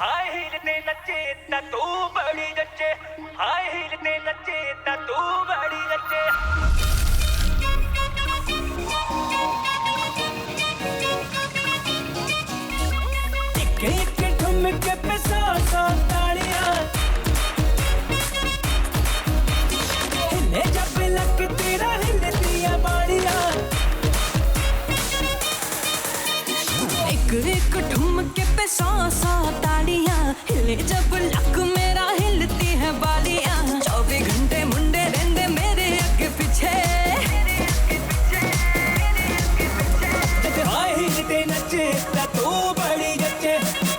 High heel ते नचे ता तू बड़ी जच्चे, हाय हील ते नचे ता तू बड़ी जच्चे। एक ठुमके पे सौ सौ तालियां, हिले जब लक तेरा हिलती है बाड़ियां। एक ठुमके पे सौ सौ तालियां, हिले जब लक मेरा हिलती है बालियां। 24 घंटे मुंडे रेंदे मेरे आगे पीछे, हाय हील ते नचे ता तू बड़ी जच्चे,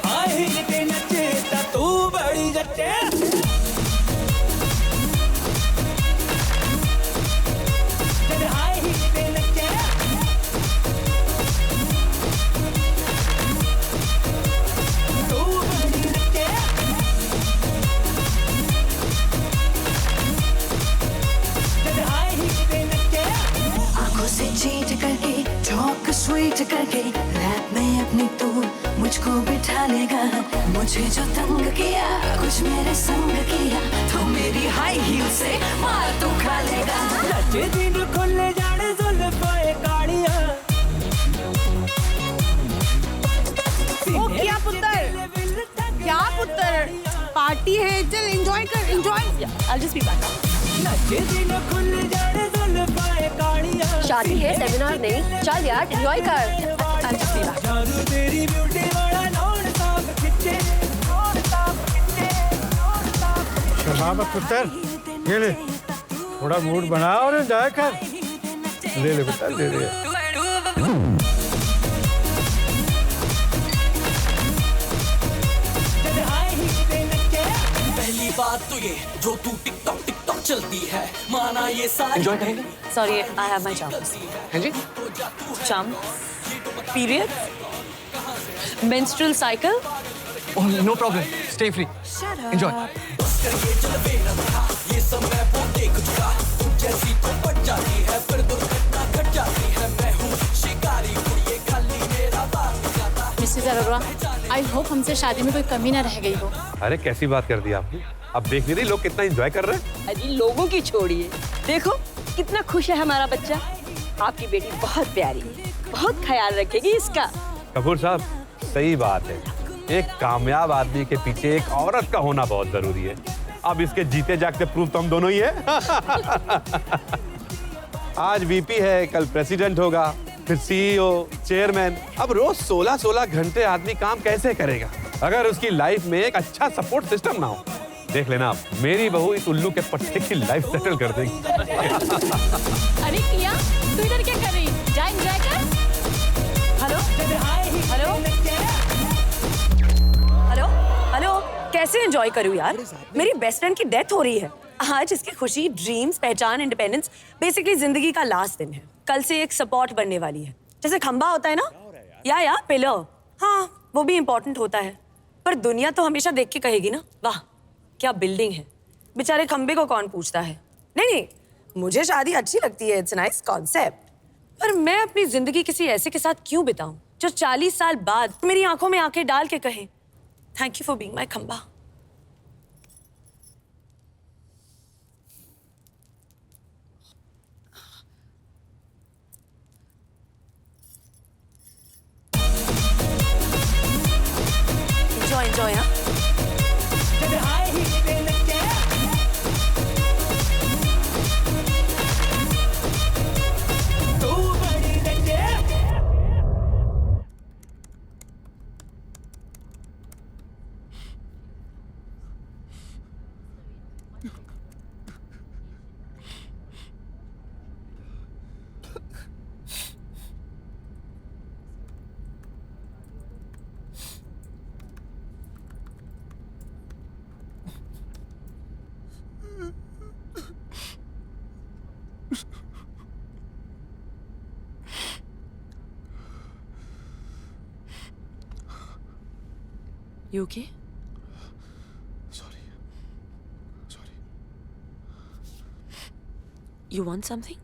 हाय हील ते नचे ता तू बड़ी जच्चे। हाय हील ते नचे तू बड़ी जच्चे। हाय हील ते नचे आंखों से चीट करके टॉक स्वीट करके रैप में अपनी तू मुझको बिठा लेगा। मुझे जो तंग किया कुछ मेरे संग किया, तो मेरी हाई हील से मार तू खा लेगा। नचे दिन खुले जाने जुल्फे कालियां। ओ क्या पुत्र, क्या पुत्र, पार्टी है, चल एंजॉय कर, enjoy. I'll just be back. नचे दिन खुले जाने जुल्फे कालियां। शादी है, सेमिनार नहीं। चल यार, एंजॉय कर। I'll just be back. जादू तेरी ब्यूटी वाला नॉन स्टॉप खिंचे, नॉन स्टॉप खिंचे, नॉन स्टॉप। शबाबत पुत्र, ये ले, थोड़ा मूड बना और एंजॉय कर। ले ले बेटा, ले ले। पहली बात तो ये जो तू टिकटॉक टिकटॉक चलती है, माना ये सारी एंजॉय करेंगे। Sorry, I have my job. हाँ जी। Chum, period, menstrual cycle. Oh no problem, stay free, enjoy. ये समय वो देख चुका, तुम जैसी तो पट जाती है, फिर दुर्घटना घट जाती है। मैं हूँ शिकारी, ये खाली मेरा बात जाता। मिसेस अरोरा, आई होप हमसे शादी में कोई कमी ना रह गई हो। अरे कैसी बात कर दी आपने। अब देख नहीं रही लोग कितना एंजॉय कर रहे हैं। अरे लोगों की छोड़िए, देखो कितना खुश है हमारा बच्चा। आपकी बेटी बहुत प्यारी, बहुत ख्याल रखेगी इसका। कपूर साहब, सही बात है, एक कामयाब आदमी के पीछे एक औरत का होना बहुत जरूरी है। अब इसके जीते जागते प्रूफ तो हम दोनों ही है। आज वीपी है, कल प्रेसिडेंट होगा, फिर सीईओ, चेयरमैन। अब रोज 16-16 घंटे आदमी काम कैसे करेगा अगर उसकी लाइफ में एक अच्छा सपोर्ट सिस्टम ना हो। देख लेना आप, मेरी बहू इस उल्लू के पट्टे की लाइफ सेटल कर देगी। अरे किया, तू इधर क्या कर रही? जा एंजॉय कर। हेलो हेलो हेलो हेलो, कैसे एंजॉय करूँ यार? मेरी बेस्ट फ्रेंड की डेथ हो रही है आज। इसकी खुशी, ड्रीम्स, पहचान, इंडिपेंडेंस, बेसिकली जिंदगी का लास्ट दिन है। कल से एक सपोर्ट बनने वाली है, जैसे खंबा होता है ना, या पिलर। हाँ, वो भी इम्पोर्टेंट होता है, पर दुनिया तो हमेशा देख के कहेगी ना, वाह क्या बिल्डिंग है। बेचारे खंबे को कौन पूछता है। नहीं, मुझे शादी अच्छी लगती है, इट्स नाइस कॉन्सेप्ट, पर मैं अपनी जिंदगी किसी ऐसे के साथ क्यों बिताऊं जो 40 साल बाद मेरी आंखों में आंखें डाल के कहे, thank you for being my खंबा। enjoy, huh? You okay? Sorry. You want something?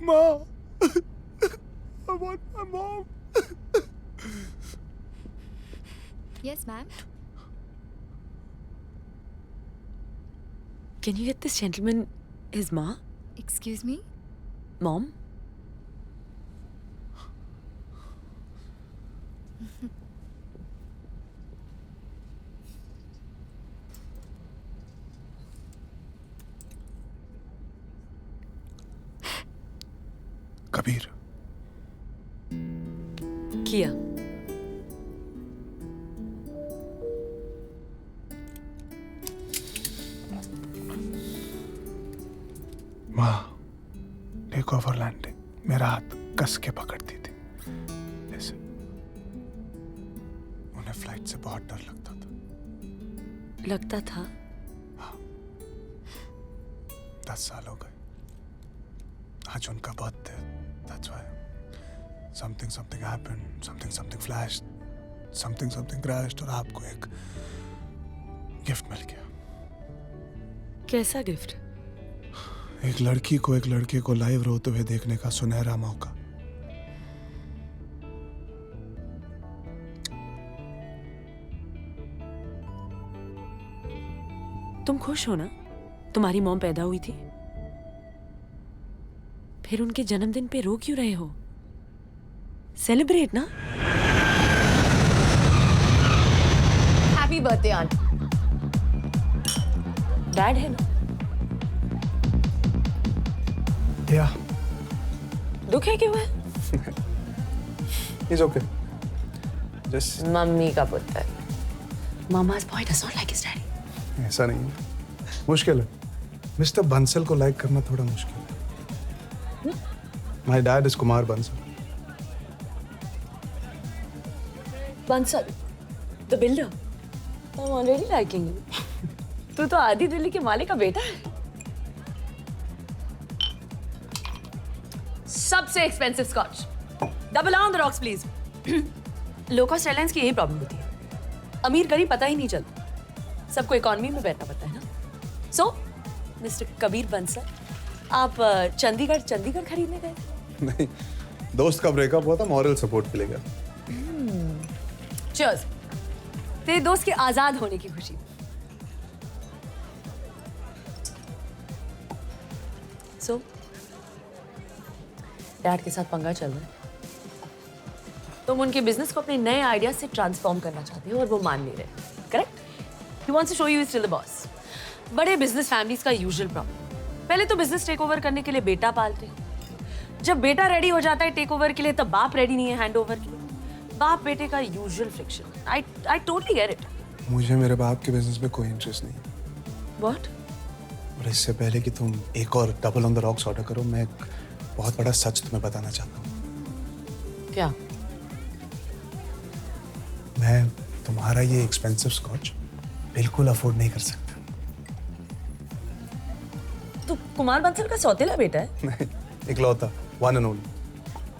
Ma, I want my mom. Yes, ma'am. Can you get this gentleman his ma? Excuse me? Mom? Kabir किया। माँ टेक ओवर लैंडिंग मेरा हाथ कस के पकड़ती थी जैसे उन्हें फ्लाइट से बहुत डर लगता था। लगता था? 10 साल हो गए। आज उनका birthday, that's why something happened, something flashed, something crashed और आपको एक गिफ्ट मिल गया। कैसा गिफ्ट? एक लड़की को एक लड़के को लाइव रोते हुए देखने का सुनहरा मौका। तुम खुश हो ना? तुम्हारी मॉम पैदा हुई थी, फिर उनके जन्मदिन पे रो क्यों रहे हो? सेलिब्रेट ना। Happy birthday aunt. डैड है ना? या दुख है क्यों है? It's okay. जस्ट मम्मी का पुत्र। Mama's boy does not like his daddy. ऐसा नहीं है, मुश्किल है। मिस्टर बंसल को लाइक करना थोड़ा मुश्किल है। My dad is Kumar Bansal. Bansal, the builder. I'm already liking you. तू तो आधी दिल्ली के मालिक का बेटा है। सबसे expensive scotch. Double on the rocks please. Low cost airlines की यही प्रॉब्लम होती है, अमीर गरीब पता ही नहीं चलता, सबको इकोनॉमी में बैठना पड़ता है ना। सो मिस्टर कबीर बंसल, आप चंडीगढ़ खरीदने गए? नहीं, दोस्त का ब्रेकअप हुआ था, मॉरल सपोर्ट के लिए गया। चीयर्स। तेरे दोस्त के आजाद होने की खुशी। So, डैड के साथ पंगा चल रहा है। तुम उनके बिजनेस को अपने नए आइडिया से ट्रांसफॉर्म करना चाहते हो और वो मान नहीं रहे, correct? He wants to show you still the boss. बड़े बिजनेस फैमिलीज का यूजुअल प्रॉब्लम, पहले तो बिजनेस टेक ओवर करने के लिए बेटा पालते हैं, जब बेटा रेडी हो जाता है टेक ओवर के लिए तब बाप रेडी नहीं है हैंड ओवर के लिए। बाप बेटे का usual friction. I totally get it. मुझे मेरे बाप के बिजनेस में कोई इंटरेस्ट नहीं है। व्हाट? और इससे पहले कि तुम एक और double on the rocks order करो, मैं एक बहुत बड़ा सच तुम्हें बताना चाहता हूँ। क्या? मैं तुम्हारा ये एक्सपेंसिव स्कॉच बिल्कुल अफोर्ड नहीं कर सकता। तू कुमार बंसल का सौतेला बेटा है? नहीं, इकलौता, वन एंड ओनली।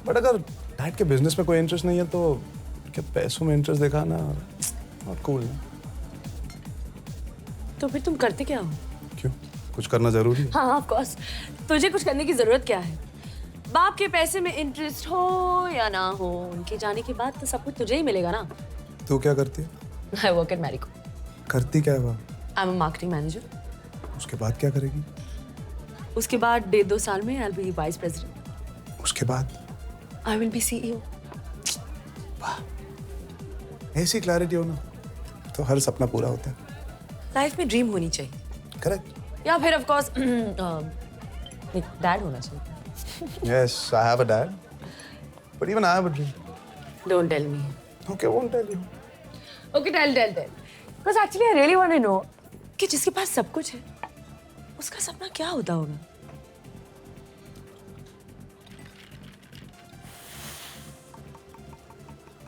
बट अगर डैड के बिजनेस में कोई इंटरेस्ट नहीं है तो क्या पैसों में इंटरेस्ट दिखाना और कूल ना। तो फिर तुम करते क्या हो? क्यों, कुछ करना जरूरी है? हाँ ऑफ कोर्स। तुझे कुछ करने की जरूरत क्या है? बाप के पैसे में इंटरेस्ट हो या ना हो, उनके जाने के बाद तो सब कुछ तुझे ही मिलेगा ना। तू क्या करती है? I work at Marico. करती क्या है वो? I am a marketing manager. उसके बाद क्या करेगी? उसके बाद 1.5-2 साल में I will be vice president. उसके बाद आई विल बी सीईओ। ऐसी क्लैरिटी हो ना तो हर सपना पूरा होता है। लाइफ में ड्रीम होनी चाहिए। करेक्ट। या फिर ऑफ कोर्स डैड होना चाहिए। Yes, I have a dad. But even I have a dream. Don't tell me. Okay, won't tell you. Okay, tell. Because actually I really want to know कि जिसके पास सब कुछ है, उसका सपना क्या होता होगा?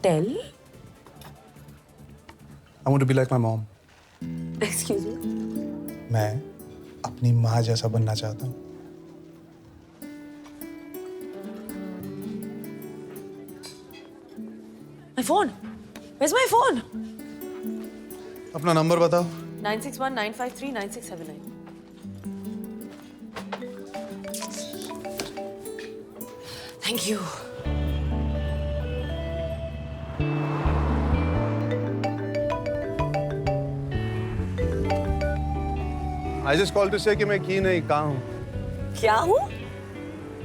Tell. I want to be like my mom. Excuse me. मैं अपनी माँ जैसा बनना चाहता हूँ। My phone. Where's my phone? अपना नंबर बताओ। 961-953-9679. Thank you. I just called to say कि मैं की नहीं, कहाँ हूँ? क्या हूँ?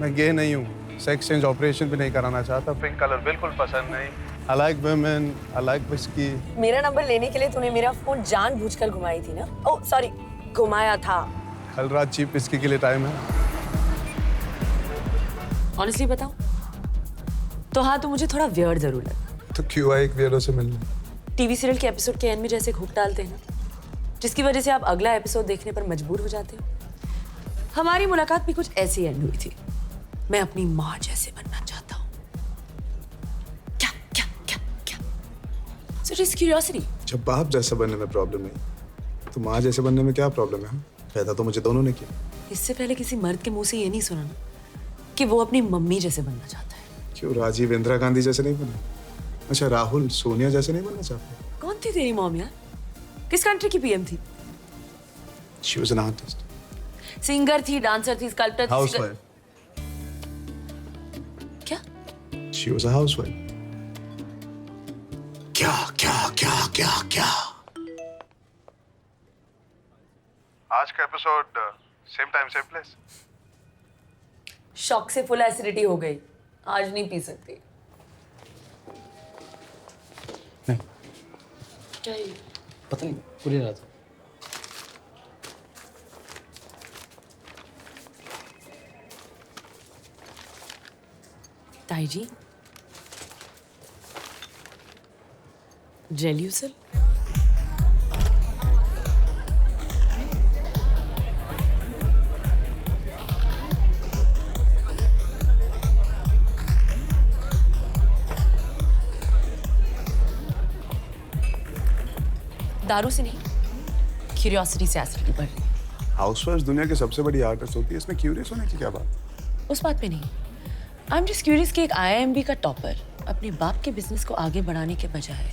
मैं गे नहीं हूँ। सेक्स चेंज ऑपरेशन भी नहीं कराना चाहता। पिंक कलर बिल्कुल पसंद नहीं। I like women, I like whiskey. मेरा नंबर लेने के लिए तूने मेरा फोन जानबूझकर घुमाई थी ना? ओह सॉरी, घुमाया था। कल रात चीप विस्की के लिए टाइम है। ऑनेस्टली बताऊं तो हाँ, तो मुझे थोड़ा वियर्ड जरूर लगा। तो क्यों आए एक वियर्डो से मिलने? टीवी सीरियल के एपिसोड के एंड में जैसे हुक डालते हैं ना, जिसकी वजह से आप अगला एपिसोड देखने पर मजबूर हो जाते हो। हमारी मुलाकात भी कुछ ऐसी एंड हुई थी। मैं अपनी माँ जैसे बनना चाहता हूँ। क्या क्या क्या क्या? So just curiosity. जब बाप जैसा बनने में प्रॉब्लम नहीं, तो माँ जैसे बनने में क्या प्रॉब्लम है? पैदा तो मुझे दोनों ने किया। इससे पहले किसी मर्द के मुंह से ये नहीं सुना ना कि वो अपनी मम्मी जैसे बनना चाहता है। क्यों राजीव इंदिरा गांधी जैसे नहीं बना? अच्छा राहुल सोनिया जैसे नहीं बनना चाहता? कौन थी तेरी मॉम यार? किस कंट्री की पीएम थी? She was an artist. Singer थी, डांसर थी, स्कल्पटर थी। Housewife. क्या? She was a housewife. क्या क्या क्या क्या क्या? आज का episode same time same place. Shock से फुल एसिडिटी हो गई। आज नहीं पी सकती। नहीं। क्या ये? पता नहीं, भूल ही रहा था। ताई जी, जेल्यूसल? दारू से नहीं, क्यूरियोसिटी से एसिडिटी बढ़ रही है। हाउसवाइफ दुनिया की सबसे बड़ी आर्टिस्ट होती है, इसमें क्यूरियस होने की क्या बात? उस बात पे नहीं। आई एम जस्ट क्यूरियस कि एक IIMB का टॉपर अपने बाप के बिजनेस को आगे बढ़ाने के बजाय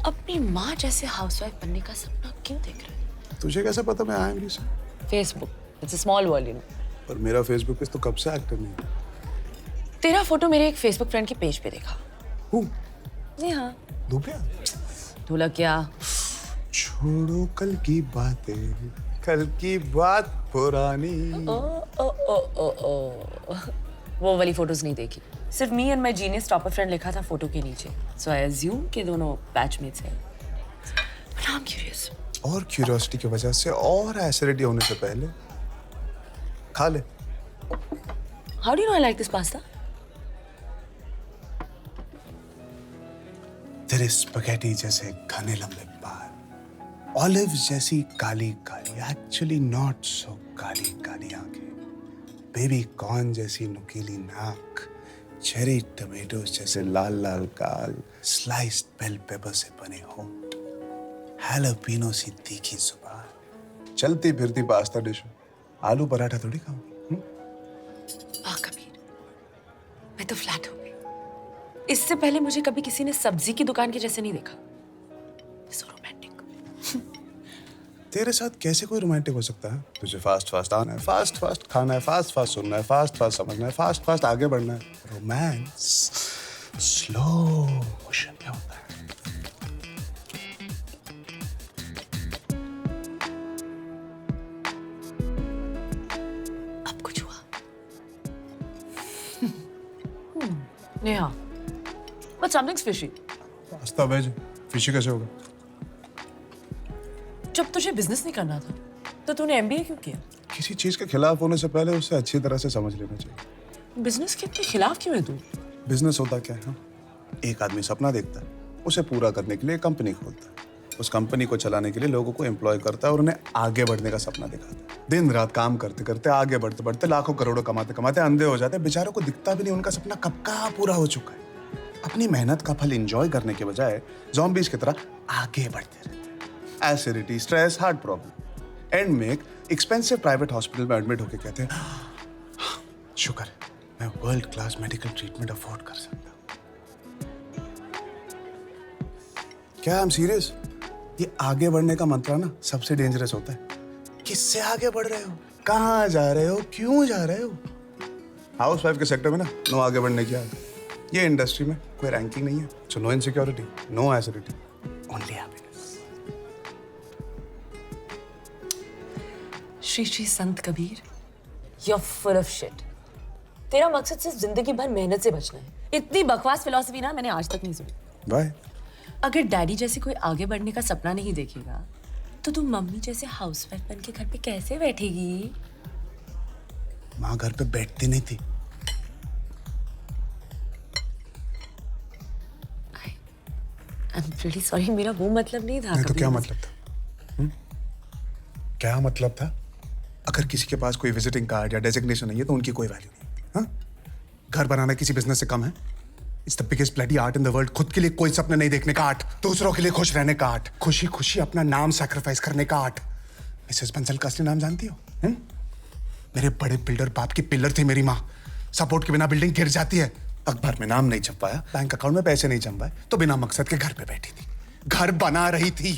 अपनी माँ जैसे हाउसवाइफ बनने का सपना क्यों देख रहे हैं? तुझे कैसे पता मैं IIMB से? Facebook, it's a small world you know. पर मेरा फेसबुक पे तो कब से एक्टिव नहीं है। तेरा फोटो मेरे एक फेसबुक फ्रेंड के पेज पे देखा। जी हाँ। धूपिया? ढोलक क्या? छोड़ो कल की बातें, कल की बात पुरानी। ओ ओ ओ ओ ओ वो वाली फोटोज नहीं देखी। सिर्फ me and my genius topper friend लिखा था फोटो के नीचे। सो आई अज्यूम कि दोनों बैचमेट्स हैं। But I am curious. और क्यूरियोसिटी की वजह से और एसिडिटी होने से पहले खा ले। How do you know I like this pasta? तेरे स्पैगेटी जैसे घने लंबे बाल, ऑलिव जैसी Kali Kali, actually not so Kali Kali आंखें, बेबी कॉर्न जैसी नुकीली नाक, चेरी टमेटोज जैसे लाल लाल गाल, स्लाइस्ड बेल पेपर से बने होंठ, हैलोपिनो सी तीखी जुबान, चलती फिरती पास्ता डिश। आलू पराठा थोड़ी खाऊंगी। वाह कबीर, मैं तो फ्लैट हो गई। इससे पहले मुझे कभी किसी ने सब्जी की दुकान के जैसे नहीं देखा। So romantic. तेरे साथ कैसे कोई रोमांटिक हो सकता है? तुझे फास्ट फास्ट आना है, फास्ट फास्ट खाना है, फास्ट फास्ट सुनना है, फास्ट फास्ट समझना है, फास्ट फास्ट आगे बढ़ना है। रोमांस स्लो मोशन में होता है। अब कुछ हुआ? Neha, but something's fishy. Pasta veg, fishy कैसे होगा? जब तुझे बिजनेस नहीं करना था तो तूने MBA क्यों किया? किसी चीज के खिलाफ होने से पहले उसे अच्छी तरह से समझ लेना चाहिए। बिजनेस के इतने खिलाफ क्यों है तू? बिजनेस होता क्या है? एक आदमी सपना देखता है, उसे पूरा करने के लिए कंपनी खोलता है, उस कंपनी को चलाने के लिए लोगों को एम्प्लॉय करता है और उन्हें आगे बढ़ने का सपना दिखाता है। दिन रात काम करते करते, आगे बढ़ते बढ़ते, लाखों करोड़ों कमाते कमाते अंधे हो जाते हैं। बेचारों को दिखता भी नहीं उनका सपना कब का पूरा हो चुका है। अपनी मेहनत का फल एंजॉय करने के बजाय ज़ॉम्बीज की तरह आगे बढ़ते रहते हैं। Acidity, stress, heart problem. And में एक एक्सपेंसिव प्राइवेट हॉस्पिटल में एडमिट होकर कहते हैं, शुक्र है मैं world class medical treatment afford कर सकता हूं। क्या आई एम सीरियस? ये आगे बढ़ने का मंत्र ना सबसे डेंजरस होता है। किससे आगे बढ़ रहे हो, कहाँ जा रहे हो, क्यों जा रहे हो? हाउसवाइफ के सेक्टर में ना नो आगे बढ़ने की आदत। ये इंडस्ट्री में कोई रैंकिंग नहीं है। So no insecurity, no acidity, only happiness. Shri Shri Sant Kabir, you're full of shit. तेरा मकसद सिर्फ जिंदगी भर मेहनत से बचना है। इतनी बकवास फिलॉसफी ना मैंने आज तक नहीं सुनी। बाय। अगर डैडी जैसे कोई आगे बढ़ने का सपना नहीं देखेगा तो तुम मम्मी जैसे हाउसवाइफ बन के घर पे कैसे बैठेगी? माँ घर पे बैठती नहीं थी। I'm really sorry, मेरा वो मतलब नहीं था। नहीं तो क्या मतलब था? क्या मतलब था? अगर किसी के पास कोई विजिटिंग कार्ड या डेजिग्नेशन नहीं है तो उनकी कोई वैल्यू नहीं। हाँ? घर बनाना किसी बिजनेस से कम है? It's the biggest bloody art in the world. खुद के लिए कोई सपने नहीं देखने का आर्ट, दूसरों के लिए खुश रहने का आर्ट, खुशी खुशी अपना नाम सैक्रिफाइस करने का आर्ट। मिसेस बंसल का असली नाम जानती हो? मेरे बड़े बिल्डर बाप की पिलर थी मेरी माँ। सपोर्ट के बिना बिल्डिंग गिर जाती है। अखबार में नाम नहीं छपवाया, बैंक अकाउंट में पैसे नहीं जमवाए तो बिना मकसद के घर पे बैठी थी, घर बना रही थी।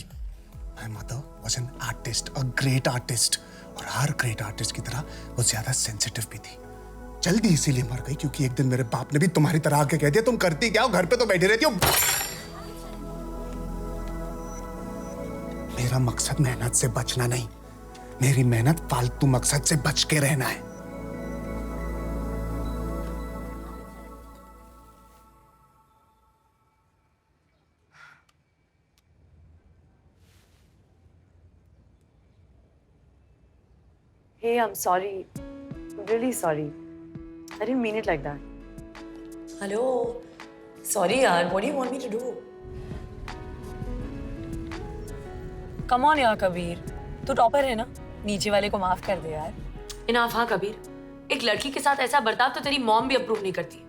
My mother was an artist, a great artist, और हर ग्रेट आर्टिस्ट की तरह वो ज्यादा सेंसिटिव भी थी। जल्दी इसीलिए मर गई क्योंकि एक दिन मेरे बाप ने भी तुम्हारी तरह आके कह दिया तुम करती क्या हो, घर पे तो बैठी रहती हो। मेरा मकसद मेहनत से बचना नहीं, मेरी मेहनत फालतू मकसद से बच के रहना है। Hey, I'm sorry. I'm really sorry. I didn't mean it like that. Hello, sorry यार, what do you want me to do? Come on यार कबीर, तू टॉपर है ना, नीचे वाले को माफ कर दे यार। इनाफ हाँ कबीर, एक लड़की के साथ ऐसा बर्ताव तो तेरी मॉम भी अप्रूव नहीं करती।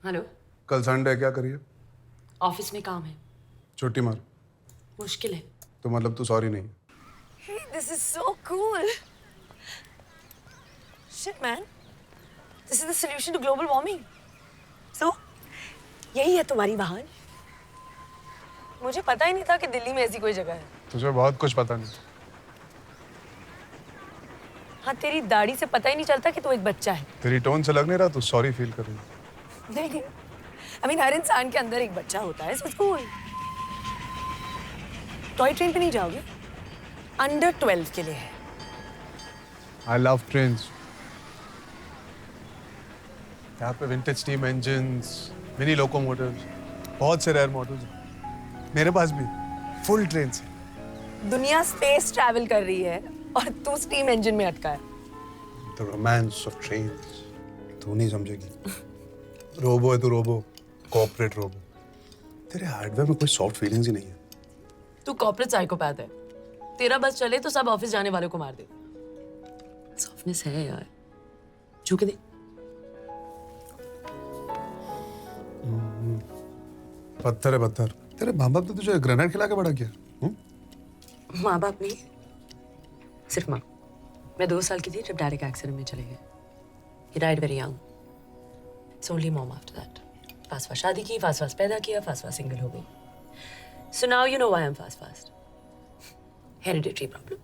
हेलो, कल संडे क्या करिए? ऑफिस में काम है। छुट्टी मार। मुश्किल है। तो मतलब तू सॉरी नहीं? Hey, this is so cool. Shit, man. This is the solution to global warming. So, यही है तुम्हारी वाहन? मुझे पता ही नहीं था कि दिल्ली में ऐसी कोई जगह है। तुझे बहुत कुछ पता नहीं। हाँ, तेरी दाढ़ी से पता ही नहीं चलता कि तू एक बच्चा है। तेरी टोन से लग नहीं रहा तू सॉरी फील कर रही है। नहीं, I mean, हर इंसान के अंदर एक बच्चा होता है, so it's cool. Toy train पे नहीं जाओगे? अंडर 12 के लिए है। I love trains. यहाँ पे vintage steam engines, mini locomotives, बहुत से रेयर मॉडल्स हैं। मेरे पास भी फुल ट्रेन्स हैं। दुनिया स्पेस ट्रैवल कर रही है और तू स्टीम इंजन में अटका है। The romance of trains. तू नहीं समझेगी। रोबो है तू, रोबो, कॉर्पोरेट रोबो। तेरे हार्डवेयर में कोई सॉफ्ट फीलिंग्स ही नहीं है। तू कॉर्पोरेट साइकोपैथ है। तेरा बस चले तो सब ऑफिस जाने वालों को मार दे। सॉफ्टनेस है यार, छू के दे। पत्थर है पत्थर। तेरे माँ बाप ने तुझे ग्रेनेड खिला के बड़ा किया। माँ बाप नहीं, सिर्फ माँ। मैं 2 साल की थी जब डैड एक एक्सीडेंट में चले गए। He died very young. It's only mom after that. Fast शादी की, फास्ट पैदा किया, फास्ट सिंगल हो गई। So now you know why I'm fast. Hereditary problem.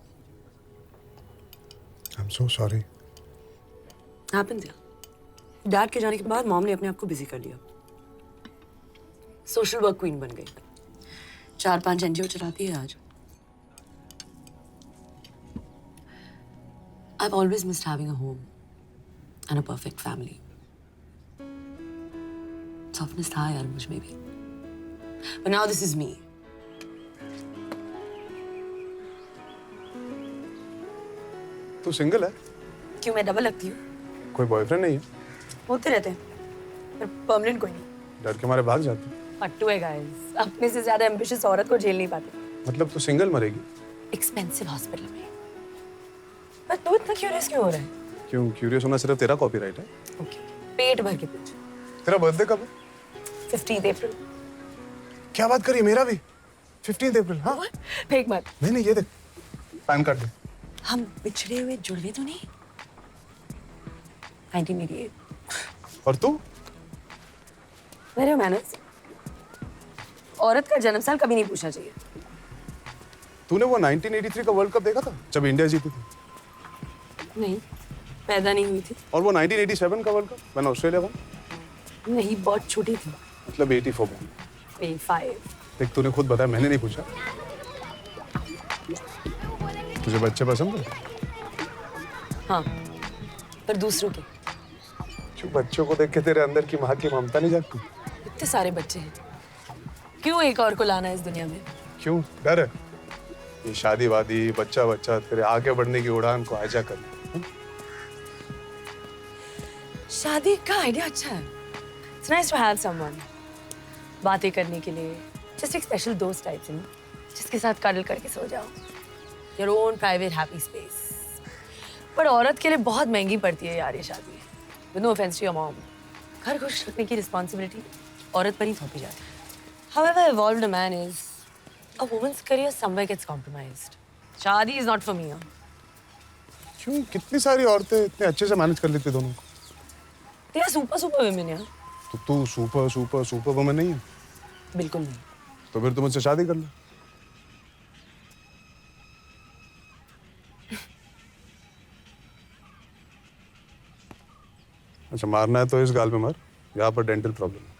I'm so sorry. Happens यार। डैड के जाने के बाद मॉम ने अपने आप को बिजी कर लिया। सोशल वर्क क्वीन बन गई। 4-5 NGO चलाती है आज। I've always missed having a home and a perfect family. Softness था यार मुझ में भी। But now this is me. तू सिंगल है? क्यों, मैं डबल लगती हूँ? कोई बॉयफ्रेंड नहीं है? होते रहते हैं, पर परमानेंट कोई नहीं। डर के मारे भाग जाती? फट्टू है गाइस, अपने से ज्यादा एम्बिशियस औरत को झेल नहीं पाते। मतलब तू सिंगल मरेगी? एक्सपेंसिव हॉस्पिटल में। पर तू इतना क्यूरियस क्यों हो रहा है? क्यों क्यूरियस होना सिर्फ तेरा कॉपीराइट है? ओके, पेट भर के पूछ। तेरा बर्थडे कब है? 15 अप्रैल। क्या बात करी, मेरा भी 15 अप्रैल। हाँ फेक मत। नहीं ये देख, पैन कार्ड दे। हम बिछड़े हुए जुड़वे तो नहीं? 1988। और तू? मेरे मैनर्स। औरत का जन्म साल कभी नहीं पूछना चाहिए। तूने वो 1983 का वर्ल्ड कप देखा था जब इंडिया जीती थी? नहीं, पैदा नहीं हुई थी। और वो 1987 का वर्ल्ड कप मैंने ऑस्ट्रेलिया का? नहीं, बहुत छोटी थी। मतलब 84 में। 85। देख तूने खुद बताया, मैंने नहीं पूछा। तुझे बच्चे पसंद है? हाँ, पर दूसरों के। क्यों बच्चों को देख के तेरे अंदर की माँ की ममता नहीं जागती? इतने सारे बच्चे हैं, क्यों एक और को लाना है इस दुनिया में? क्यों डर है? ये शादी वादी बच्चा बच्चा तेरे आगे बढ़ने की उड़ान को हाईजैक कर। शादी का आइडिया अच्छा है। It's nice to have someone बातें करने के लिए, just एक स्पेशल दोस्त टाइप से, जिसके साथ कडल करके सो जाओ। Your own private happy space। पर औरत के लिए बहुत महंगी पड़ती है यार ये शादी। With no offense to your mom, घर खुश रखने की रिस्पॉन्सिबिलिटी औरत पर ही थोपी जाती है। However evolved a man is, a woman's career somewhere gets compromised। शादी is not for me। क्यों? कितनी सारी औरतें इतने अच्छे से मैनेज कर लेती दोनों को। तेरा सुपर वुमेन है। तो तू सुपर वुमन नहीं है? बिल्कुल नहीं। तो फिर तू मुझसे शादी कर ले। अच्छा मारना है तो इस गाल पे मार, यहाँ पर डेंटल प्रॉब्लम है।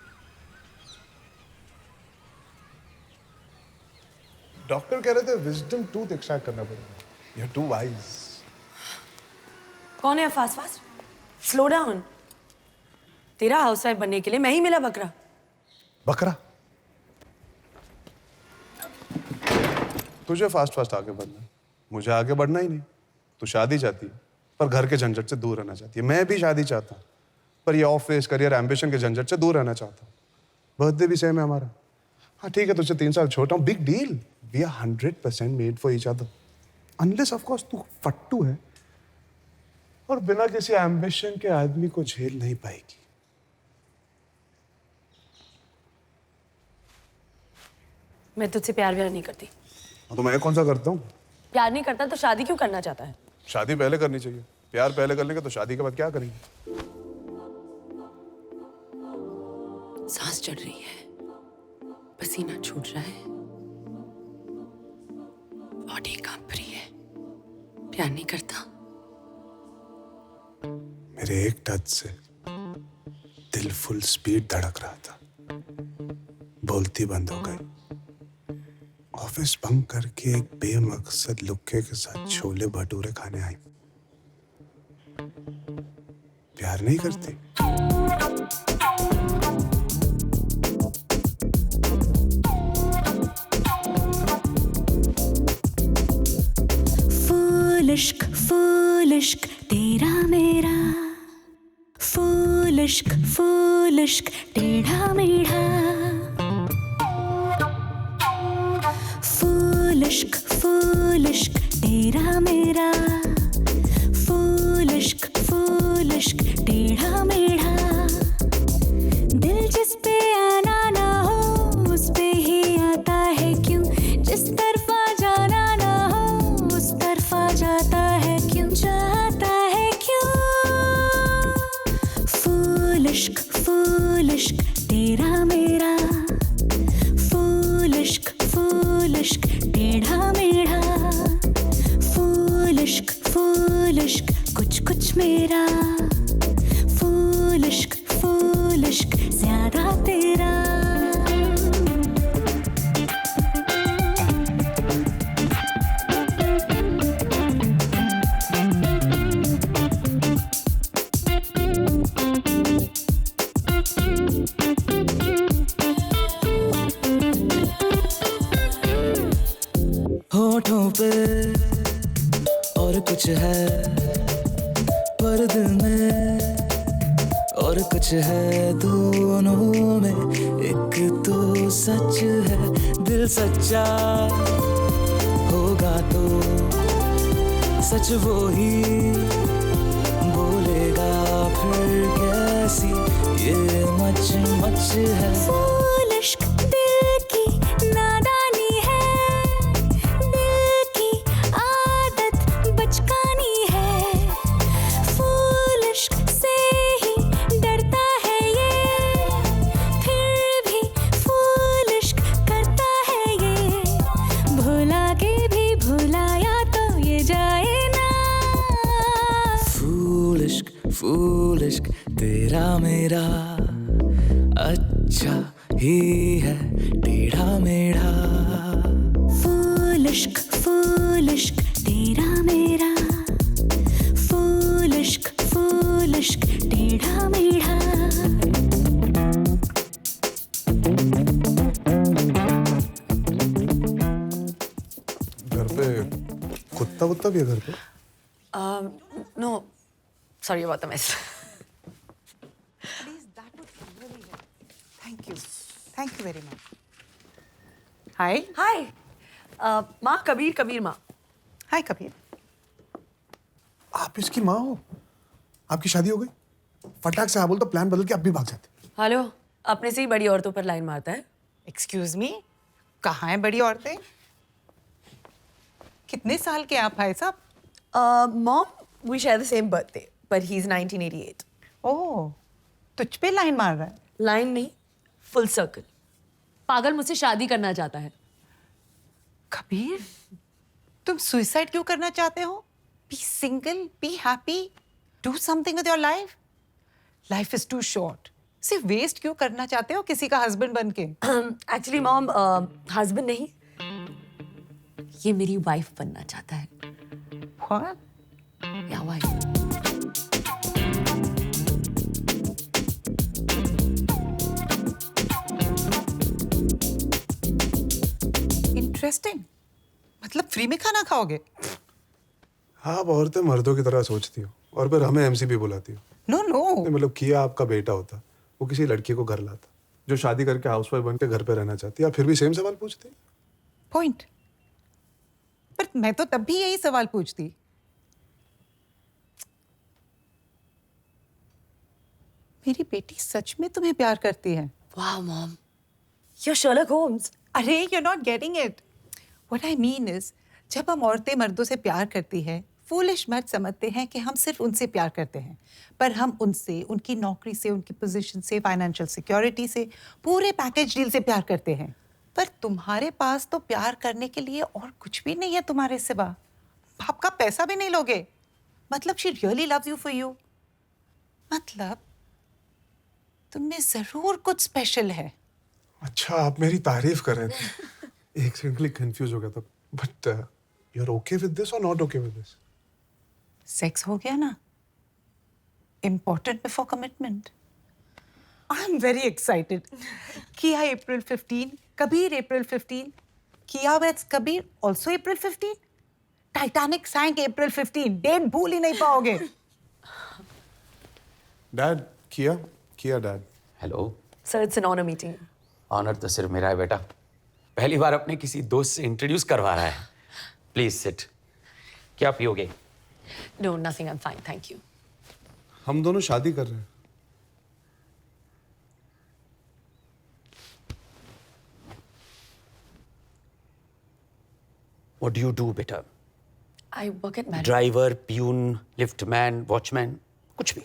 डॉक्टर कह रहे थे विजडम टूथ एक्सट्रैक्ट करना पड़ेगा। You are too wise. कौन है फास्ट? Slow down. तेरा हाउसवाइफ बनने के लिए मैं ही मिला बकरा। बकरा? तुझे फास्ट आगे बढ़ना है, मुझे आगे बढ़ना ही नहीं। तू शादी चाहती है पर घर के झंझट से दूर रहना चाहती है। मैं भी शादी चाहता हूँ पर ये ऑफिस करियर एम्बिशन के झंझट से दूर रहना चाहता हूँ। बर्थडे भी सेम है हमारा। हाँ ठीक है, तुझसे 3 साल छोटा हूँ, big deal. We are 100% made for each other. Unless of course तू फट्टू है और बिना किसी एम्बिशन के आदमी को झेल नहीं पाएगी। मैं तुझसे प्यार नहीं करती। तो मैं कौन सा करता हूँ? प्यार नहीं करता तो शादी क्यों करना चाहता है? शादी पहले करनी चाहिए। प्यार पहले कर लेंगे तो शादी के बाद क्या करेंगे? सांस चढ़ रही है, पसीना छूट रहा है, बॉडी कांप रही है। प्यार नहीं करता। मेरे एक टच से दिल फुल स्पीड धड़क रहा था, बोलती बंद हो गई। ऑफिस बंक करके एक बेमकसद लुक्के के साथ छोले भटूरे खाने आई। प्यार नहीं करती? फूल इश्क तेरा मेरा, फूल इश्क टेढ़ा मेढ़ा। फूल इश्क तेरा मेरा, फूल इश्क टेढ़ा मेढ़ा। दिल जिस पे आना ना हो उस पे ही आता है क्यों, जिस तरफा जाना ना हो उस तरफा जाता है क्यों, जाता है क्यों। फूल इश्क तेरा मेरा, फूल इश्क टेढ़ा मेढ़ा। फूल इश्क कुछ मेरा, फूल इश्क ज्यादा तेरा। होठों पे और कुछ है पर दिल में और कुछ है, दोनों में एक तो सच है। दिल सच्चा होगा तो सच वो ही बोलेगा, फिर कैसी ये मच है। फूल इश्क दिल की नादानी है, दिल की आदत बचकानी है। फूल इश्क से ही डरता है ये, फिर भी फूल इश्क करता है ये। भुला के भी भुलाया तो ये जाए ना, इश्क तेरा मेरा अच्छा ही है टेढ़ा मेढ़ा। फूल इश्क तेरा मेरा, फूल इश्क टेढ़ा मेढ़ा। घर पे कुत्ता वुत्ता भी है घर पे? No, sorry about the mess. Thank you very much. Hi. Hi. माँ कबीर माँ। Hi, कबीर। आप इसकी माँ हो? आपकी शादी हो गई? फटाक से हाँ बोल तो प्लान बदल के अब भी भाग जाते। हेलो, अपने से ही बड़ी औरतों पर लाइन मारता है। Excuse me, कहाँ हैं बड़ी औरतें? कितने साल के आप भाई साहब? Mom, we share the same birthday, but he's 1988. ओह, तुझ पे लाइन मार रहा है? लाइन नहीं, फुल सर्कल। पागल मुझसे शादी करना चाहता है। कबीर, तुम सुसाइड क्यों करना चाहते हो? Be single, be happy, do something with your life. Life is too short. सिर्फ वेस्ट क्यों करना चाहते हो किसी का हस्बैंड बन के? Actually, Mom, हस्बैंड नहीं, ये मेरी वाइफ बनना चाहता है। What? या वाइफ। इंटरेस्टिंग। मतलब फ्री में खाना खाओगे? हाँ, आप औरतें मर्दों की तरह सोचती हो और फिर हमें एमसीपी बुलाती हो। नो मतलब किया आपका बेटा होता, वो किसी लड़की को घर लाता जो शादी करके हाउसवाइफ बन के घर पे रहना चाहती है, आप फिर भी सेम सवाल पूछते हैं। पॉइंट। पर मैं तो तब भी यही सवाल पूछती। मेरी बेटी सच में तुम्हें प्यार करती है? Wow, Mom, you're Sherlock Holmes. अरे you're not getting it. What I mean is, जब हम औरतें मर्दों से प्यार करती हैं, फूलिश मर्द समझते हैं कि हम सिर्फ उनसे प्यार करते हैं, पर हम उनसे, उनकी नौकरी से, उनकी पोजीशन से, फाइनेंशियल सिक्योरिटी से, पूरे पैकेज डील से प्यार करते हैं। पर तुम्हारे पास तो प्यार करने के लिए और कुछ भी नहीं है तुम्हारे सिवा। बाप का पैसा भी नहीं लोगे। मतलब she really loves you for you. मतलब तुमने जरूर कुछ स्पेशल है। अच्छा, आप मेरी तारीफ कर रहे थे। एक सेकंड के लिए कंफ्यूज हो गया था। But you are okay with this or not okay with this? सेक्स हो गया ना? Important before commitment. I'm very excited. Kia April 15, Kabir April 15, Kia with Kabir also April 15. Titanic sank April 15. Date भूल ही नहीं पाओगे। डैड, किया dad. Hello Sir, it's an honor meeting. Honour तो सिर्फ मेरा है बेटा, पहली बार अपने किसी दोस्त से इंट्रोड्यूस करवा रहा है। Please sit. क्या पियोगे? No, nothing. I'm fine, thank you. हम दोनों शादी कर रहे हैं। What do you do, बेटा? I work at Marriott. Driver, peon, liftman, watchman, कुछ भी।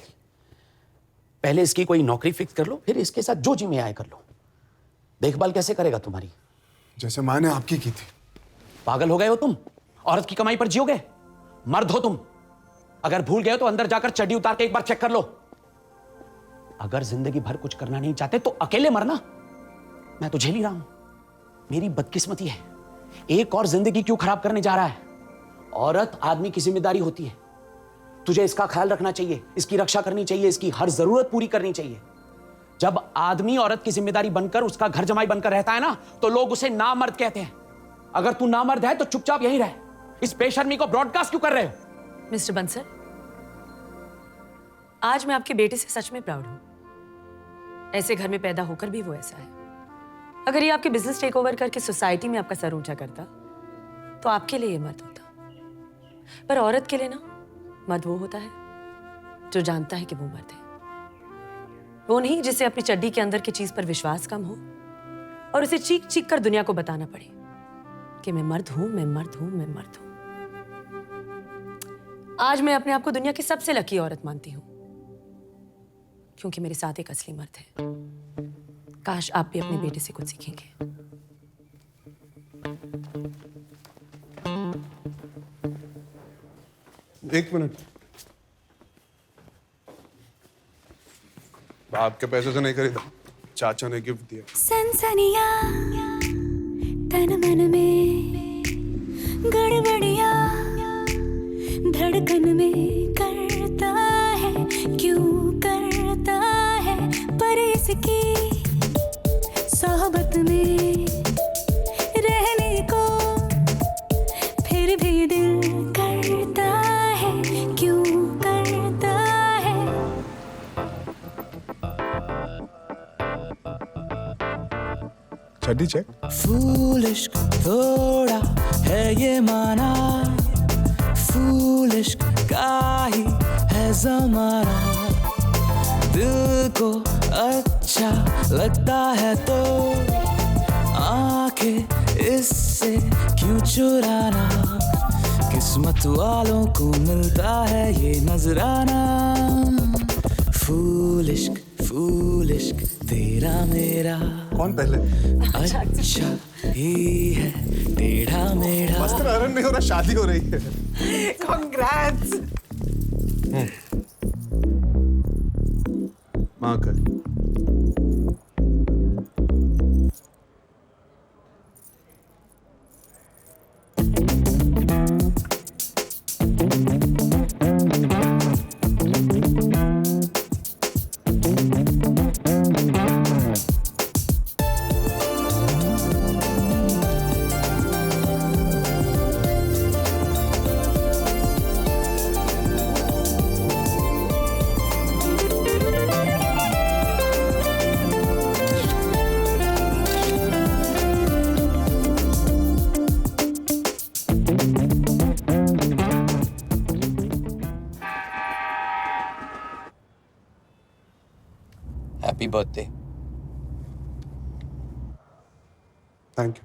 पहले इसकी कोई नौकरी फिक्स कर लो, फिर इसके साथ जो जी में आए कर लो। देखभाल कैसे करेगा तुम्हारी? जैसे माँ ने आपकी की थी। पागल हो गए हो तुम? औरत की कमाई पर जियोगे? मर्द हो तुम। अगर भूल गए हो तो अंदर जाकर चड्डी उतार के एक बार चेक कर लो। अगर जिंदगी भर कुछ करना नहीं चाहते तो अकेले मरना। मैं तो झेल ही रहा हूं। मेरी बदकिस्मती है, एक और जिंदगी क्यों खराब करने जा रहा है? औरत आदमी की जिम्मेदारी होती है। तुझे इसका ख्याल रखना चाहिए, इसकी रक्षा करनी चाहिए, इसकी हर जरूरत पूरी करनी चाहिए। जब आदमी औरत की जिम्मेदारी बनकर उसका घर जमाई बनकर रहता है ना, तो लोग उसे नामर्द कहते हैं। अगर तू नामर्द है तो चुपचाप यहीं रह। इस बेशर्मी को ब्रॉडकास्ट क्यों कर रहे हो? मिस्टर बंसल, आज मैं आपके बेटे से सच में प्राउड हूं। ऐसे घर में पैदा होकर भी वो ऐसा है। अगर ये आपके बिजनेस टेक ओवर करके सोसाइटी में आपका सर ऊंचा करता तो आपके लिए ये मर्द होता। पर औरत के लिए ना, मर्द वो होता है जो जानता है कि वो मर्द है। वो नहीं जिसे अपनी चड्डी के अंदर की चीज पर विश्वास कम हो और उसे चीख चीख कर दुनिया को बताना पड़े कि मैं मर्द हूं, मैं मर्द हूं, मैं मर्द हूं। आज मैं अपने आप को दुनिया की सबसे लकी औरत मानती हूं, क्योंकि मेरे साथ एक असली मर्द है। काश आप भी अपने बेटे से कुछ सीखेंगे। एक मिनट। बाप के पैसे से नहीं खरीदा, चाचा ने गिफ्ट दिया। सनसनिया तन मन में गड़बड़िया धड़कन में करता है, क्यों करता है, पर इसकी सोहबत में रहने को फिर भी दिल करता है, क्यों करता है। चड्डी चेक। फूलिश थोड़ा है ये माना, फूलिश का ही है ज़माना, दिल को अच्छा लगता है तो आंखें इससे क्यों चुराना, किस्मत वालों को मिलता है ये नजराना। फूलिश फूलिश तेरा मेरा कौन पहले? अच्छा ही है टेढ़ा मेढ़ा। मस्त रन नहीं हो रहा, शादी हो रही है। Congrats! माँ कर। Happy birthday. Thank you.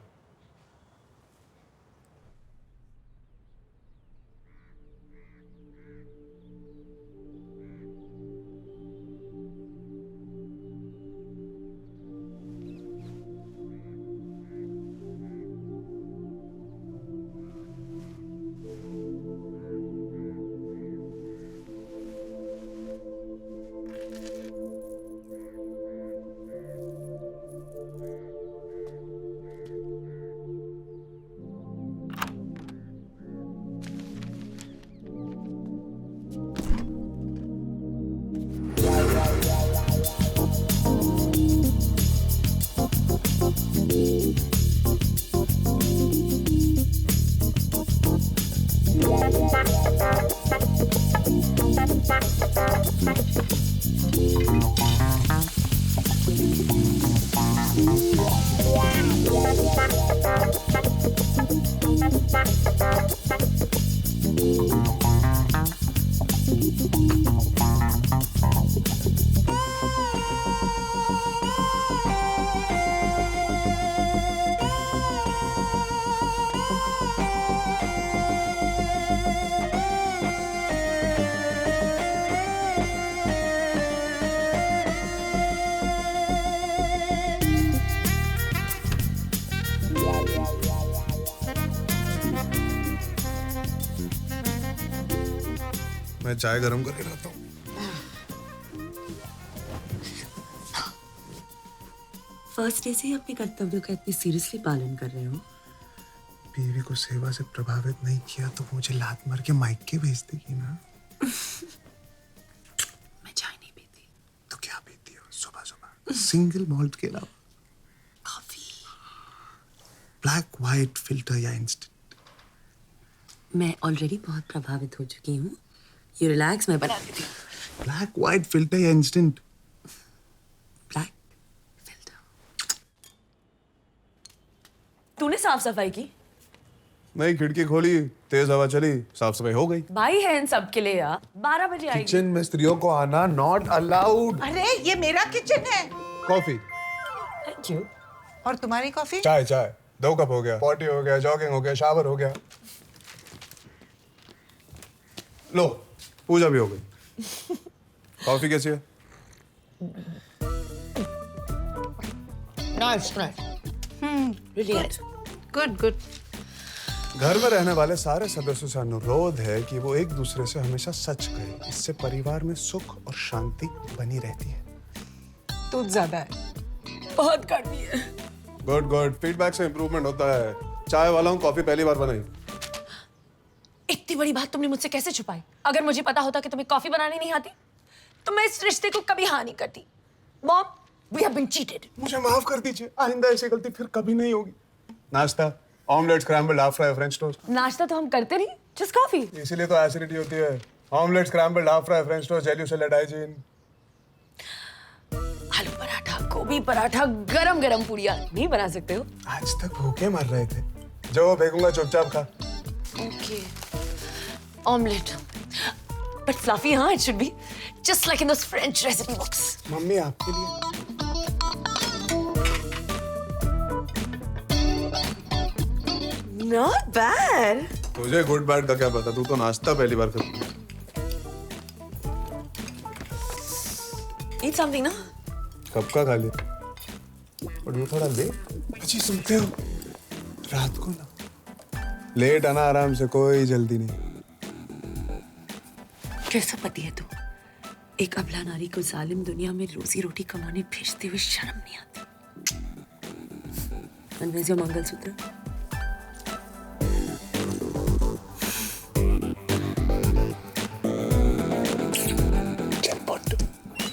मैं चाय गरम करके लाता हूँ। फर्स्ट डे से ही अपने कर्तव्यों का इतनी सीरियसली पालन कर रहे हो। बीवी को सेवा से प्रभावित नहीं किया तो मुझे लात मार के मायके भेज देगी ना। मैं चाय नहीं पीती। तो क्या पीती हो सुबह सुबह? सिंगल मॉल्ट के अलावा? कॉफी। ब्लैक व्हाइट फिल्टर या इंस्टेंट? मैं ऑलरेडी बहुत प्रभावित हो चुकी हूँ। ये रिलैक्स, मैं बना देती हूँ। ब्लैक व्हाइट फिल्टर या इंस्टेंट? ब्लैक। तूने साफ सफाई की? नहीं, खिड़की खोली, तेज हवा चली, साफ सफाई हो गई। भाई है इन सब के लिए यार। 12 बजे आएगी। किचन में स्त्रियों को आना नॉट अलाउड। अरे ये मेरा किचन है। कॉफी। Thank you. और तुम्हारी कॉफी? चाय 2 कप हो गया, पॉटी हो गया, जॉगिंग हो गया, शावर हो गया। लो, पूजा भी हो गई। कॉफी कैसी है? Nice nice. Brilliant. Good good. घर में रहने वाले सारे सदस्यों से अनुरोध है कि वो एक दूसरे से हमेशा सच कहें। इससे परिवार में सुख और शांति बनी रहती है। करतूत ज्यादा है। बहुत कड़वी है। गुड गुड, फीडबैक से इम्प्रूवमेंट होता है। चाय वाला हूँ, कॉफी पहली बार बनाई। इतनी बड़ी बात तुमने मुझसे कैसे छुपाई? अगर मुझे पता होता कि तुम्हें कॉफी बनानी नहीं आती तो मैं इस रिश्ते को कभी हाँ नहीं करती। Mom, we have been cheated. मुझे माफ कर दीजिए, आइंदा ऐसी गलती फिर कभी नहीं होगी। नाश्ता, omelette, scrambled, half fry, French toast. नाश्ता तो हम करते नहीं, जस्ट कॉफी। इसीलिए तो एसिडिटी होती है। Omelette, scrambled, half fry, French toast, jelly salad, hygiene. आलू पराठा, गोभी पराठा, गरम गरम पूड़ियाँ नहीं बना सकते हो? आज तक भूखे मर रहे थे। जो फेंकूंगा चुपचाप खा। Okay, omelette, but fluffy. हाँ, it should be just like in those French recipe books. Mummy आपके लिए। Not bad. तुझे गुड बैड का क्या पता? तू तो नाश्ता पहली बार करती है। Eat something ना? कब का खा लिया? और ये थोड़ा ले। अच्छी सुनते हो? रात को ना। लेट आना आराम से, कोई जल्दी नहीं। कैसा पति है तू? एक अबला नारी को जालिम दुनिया में रोजी रोटी कमाने भेजते हुए शर्म नहीं आती? And where's your mangalsutra?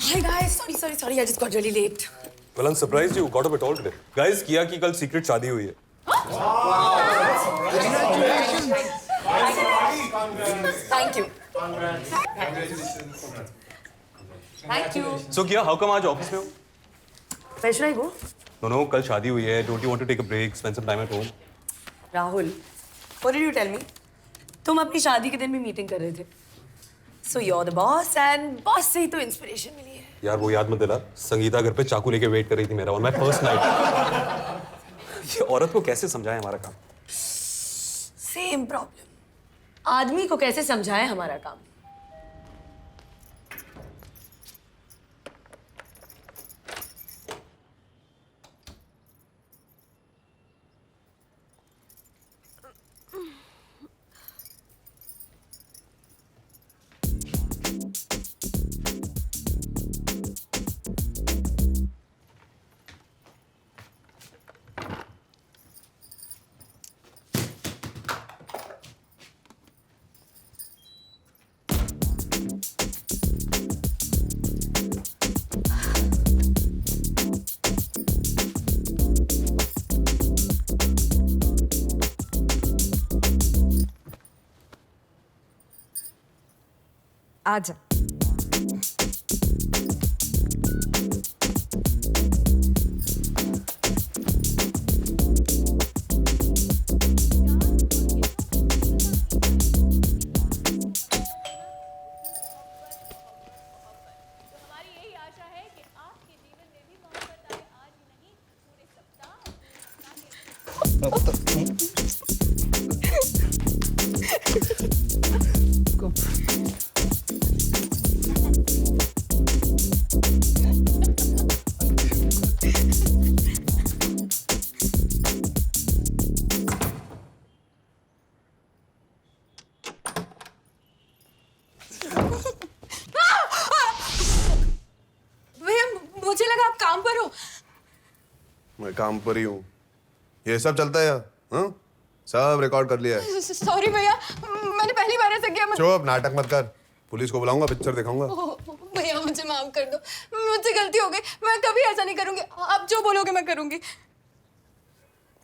Hi guys, sorry, I just got really late. Well, I'm surprised you got up at all today. Guys, किया की कल सीक्रेट शादी हुई है। Thank you. Thank you. So किया, how come आज ऑफिस में हो? Where should I go? No, कल शादी हुई है. Don't you want to take a break, spend some time at home? Rahul, what did you tell me? तुम अपनी शादी के दिन भी मीटिंग कर रहे थे. So you're the boss and boss से ही तो इंस्पिरेशन मिली है. यार वो याद मत दिला. संगीता घर पे चाकू लेके वेट कर रही थी मेरा on my first night. ये औरत को कैसे समझाएं हमारा काम? Same problem. आदमी को कैसे समझाएं हमारा काम? आजा। मुझे लगा आप काम पर हो। मैं काम पर ही हूँ। ये सब चलता है यार, हाँ? सब रिकॉर्ड कर लिया है। सॉरी भैया, मैंने पहली बार ऐसा किया। चुप, नाटक मत कर। पुलिस को बुलाऊंगा, पिक्चर दिखाऊंगा। भैया मुझे माफ कर दो, मुझसे गलती हो गई। मैं कभी ऐसा नहीं करूंगी। आप जो बोलोगे मैं करूंगी।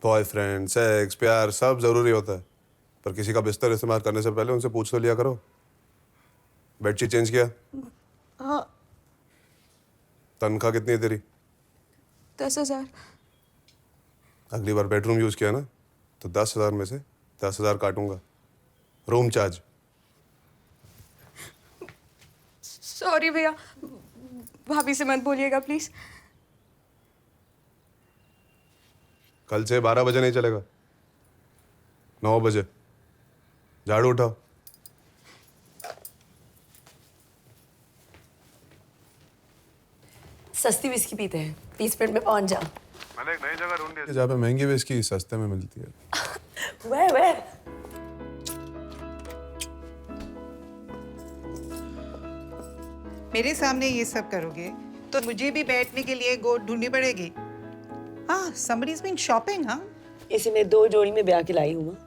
बॉयफ्रेंड, सेक्स, प्यार सब जरूरी होता है, पर किसी का बिस्तर इस्तेमाल करने से पहले उनसे पूछ तो लिया करो। बेडशीट चेंज किया? हाँ। तनख्वाह कितनी है तेरी? 10,000। अगली बार बेडरूम यूज किया ना तो 10,000 में से 10,000 काटूंगा, रूम चार्ज। सॉरी भैया, भाभी से मत बोलिएगा प्लीज। कल से 12 बजे नहीं चलेगा, 9 बजे। झाड़ू उठाओ। सस्ती विस्की पीते हैं, 20 मिनट में पहुंच जाओ। मैंने एक नई जगह ढूंढी है जहाँ पे महंगी विस्की सस्ते में मिलती है। Where? मेरे सामने ये सब करोगे तो मुझे भी बैठने के लिए गोद ढूंढनी पड़ेगी। हाँ, somebody's been shopping, हाँ? इसे मैं 2 जोड़ी में ब्याह के लाई हूँ,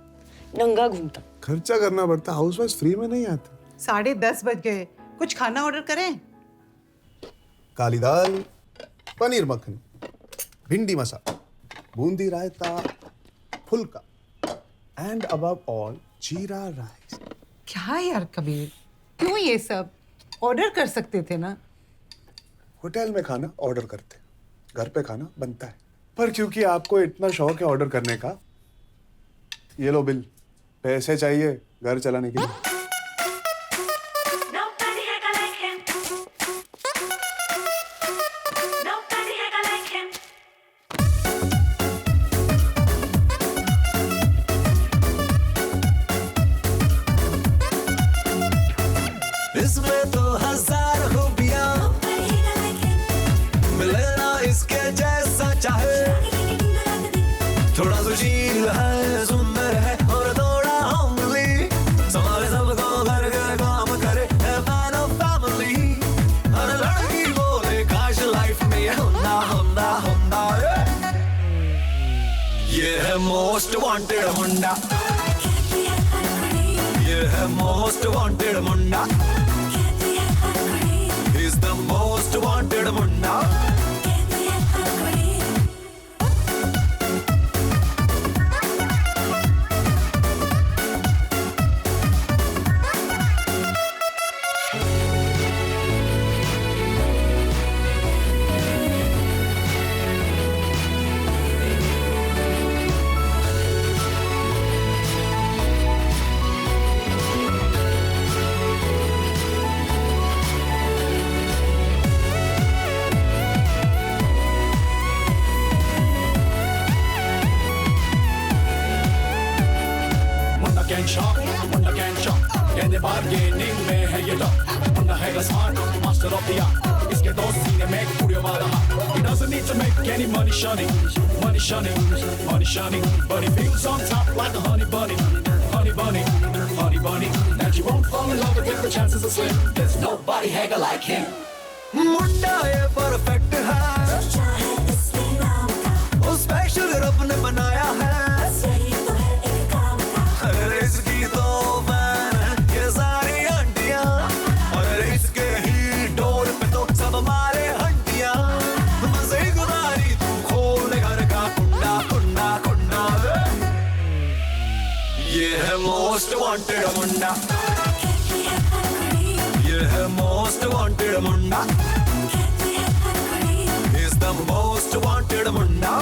नंगा घूमता। खर्चा करना पड़ता, हाउसवाइफ फ्री में नहीं आती। 10:30 बज गए, कुछ खाना ऑर्डर करें? काली दाल, पनीर मखनी, भिंडी मसाला, बूंदी रायता, फुल्का, एंड अबव ऑल जीरा राइस। क्या यार कबीर, क्यों ये सब? ऑर्डर कर सकते थे ना। होटल में खाना ऑर्डर करते, घर पे खाना बनता है, पर क्योंकि आपको इतना शौक है ऑर्डर करने का, ये लो बिल। पैसे चाहिए घर चलाने के लिए। इसमें तो 1000 खूबियां, मिले ना इसके जैसा चाहे। थोड़ा सुशील है, सुंदर है और थोड़ा होमली, संभाले सबको घर घर काम करे, है मैन ऑफ फैमिली। हर लड़की बोले काश लाइफ में ये होना होना होना। ये है मोस्ट वांटेड मुंडा, ये है most wanted Munda. He's the most wanted Munda. Munda can shop, कहने बार्गेनिंग में है ये लॉक। मुंडा है smart, master of the art, इसके दोस्त सीने में पूरे वाला हाथ। He doesn't need to make any money shunning, money shunning, money shunning, but he feels on top like a honey bunny, honey bunny, honey bunny. And you won't fall in love with him, the chances are slim. There's nobody hagger like him. मुंडा ये perfect है, वो special रब ने बनाया है। इसकी तो fan है ये सारी आंटियां, और इसके ही डोर पे तो सब हमारे हंटियां। मजे गुजारी तू खोल घर का कुंडा कुंडा कुंडा। ये है मोस्ट वांटेड मुंडा, ये है most wanted Munda. He's the most wanted मुंडा।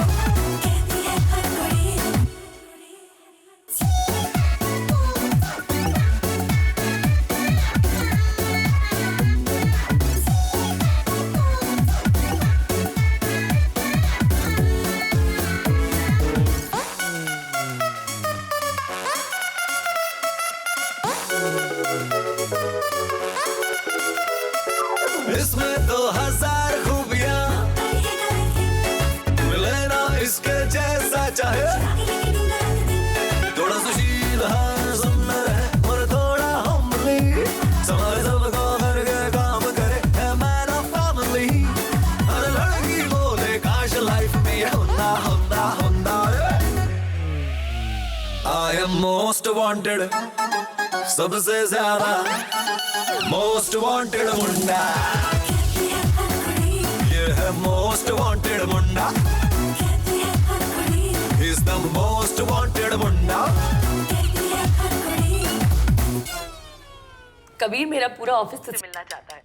इसमें तो 1000 खूबियां, मिले ना इसके जैसा चाहे। थोड़ा सुशील है, सुंदर है और थोड़ा होमली, संभाले सबको घर के काम करे, है मैन ऑफ फैमिली। हर लड़की बोले काश लाइफ में ये होना होना होना। I am most wanted, सबसे ज्यादा मोस्ट वांटेड मुंडा। ये है most wanted Munda. He's the most wanted मुंडा। कबीर मेरा पूरा ऑफिस तुझसे मिलना चाहता है।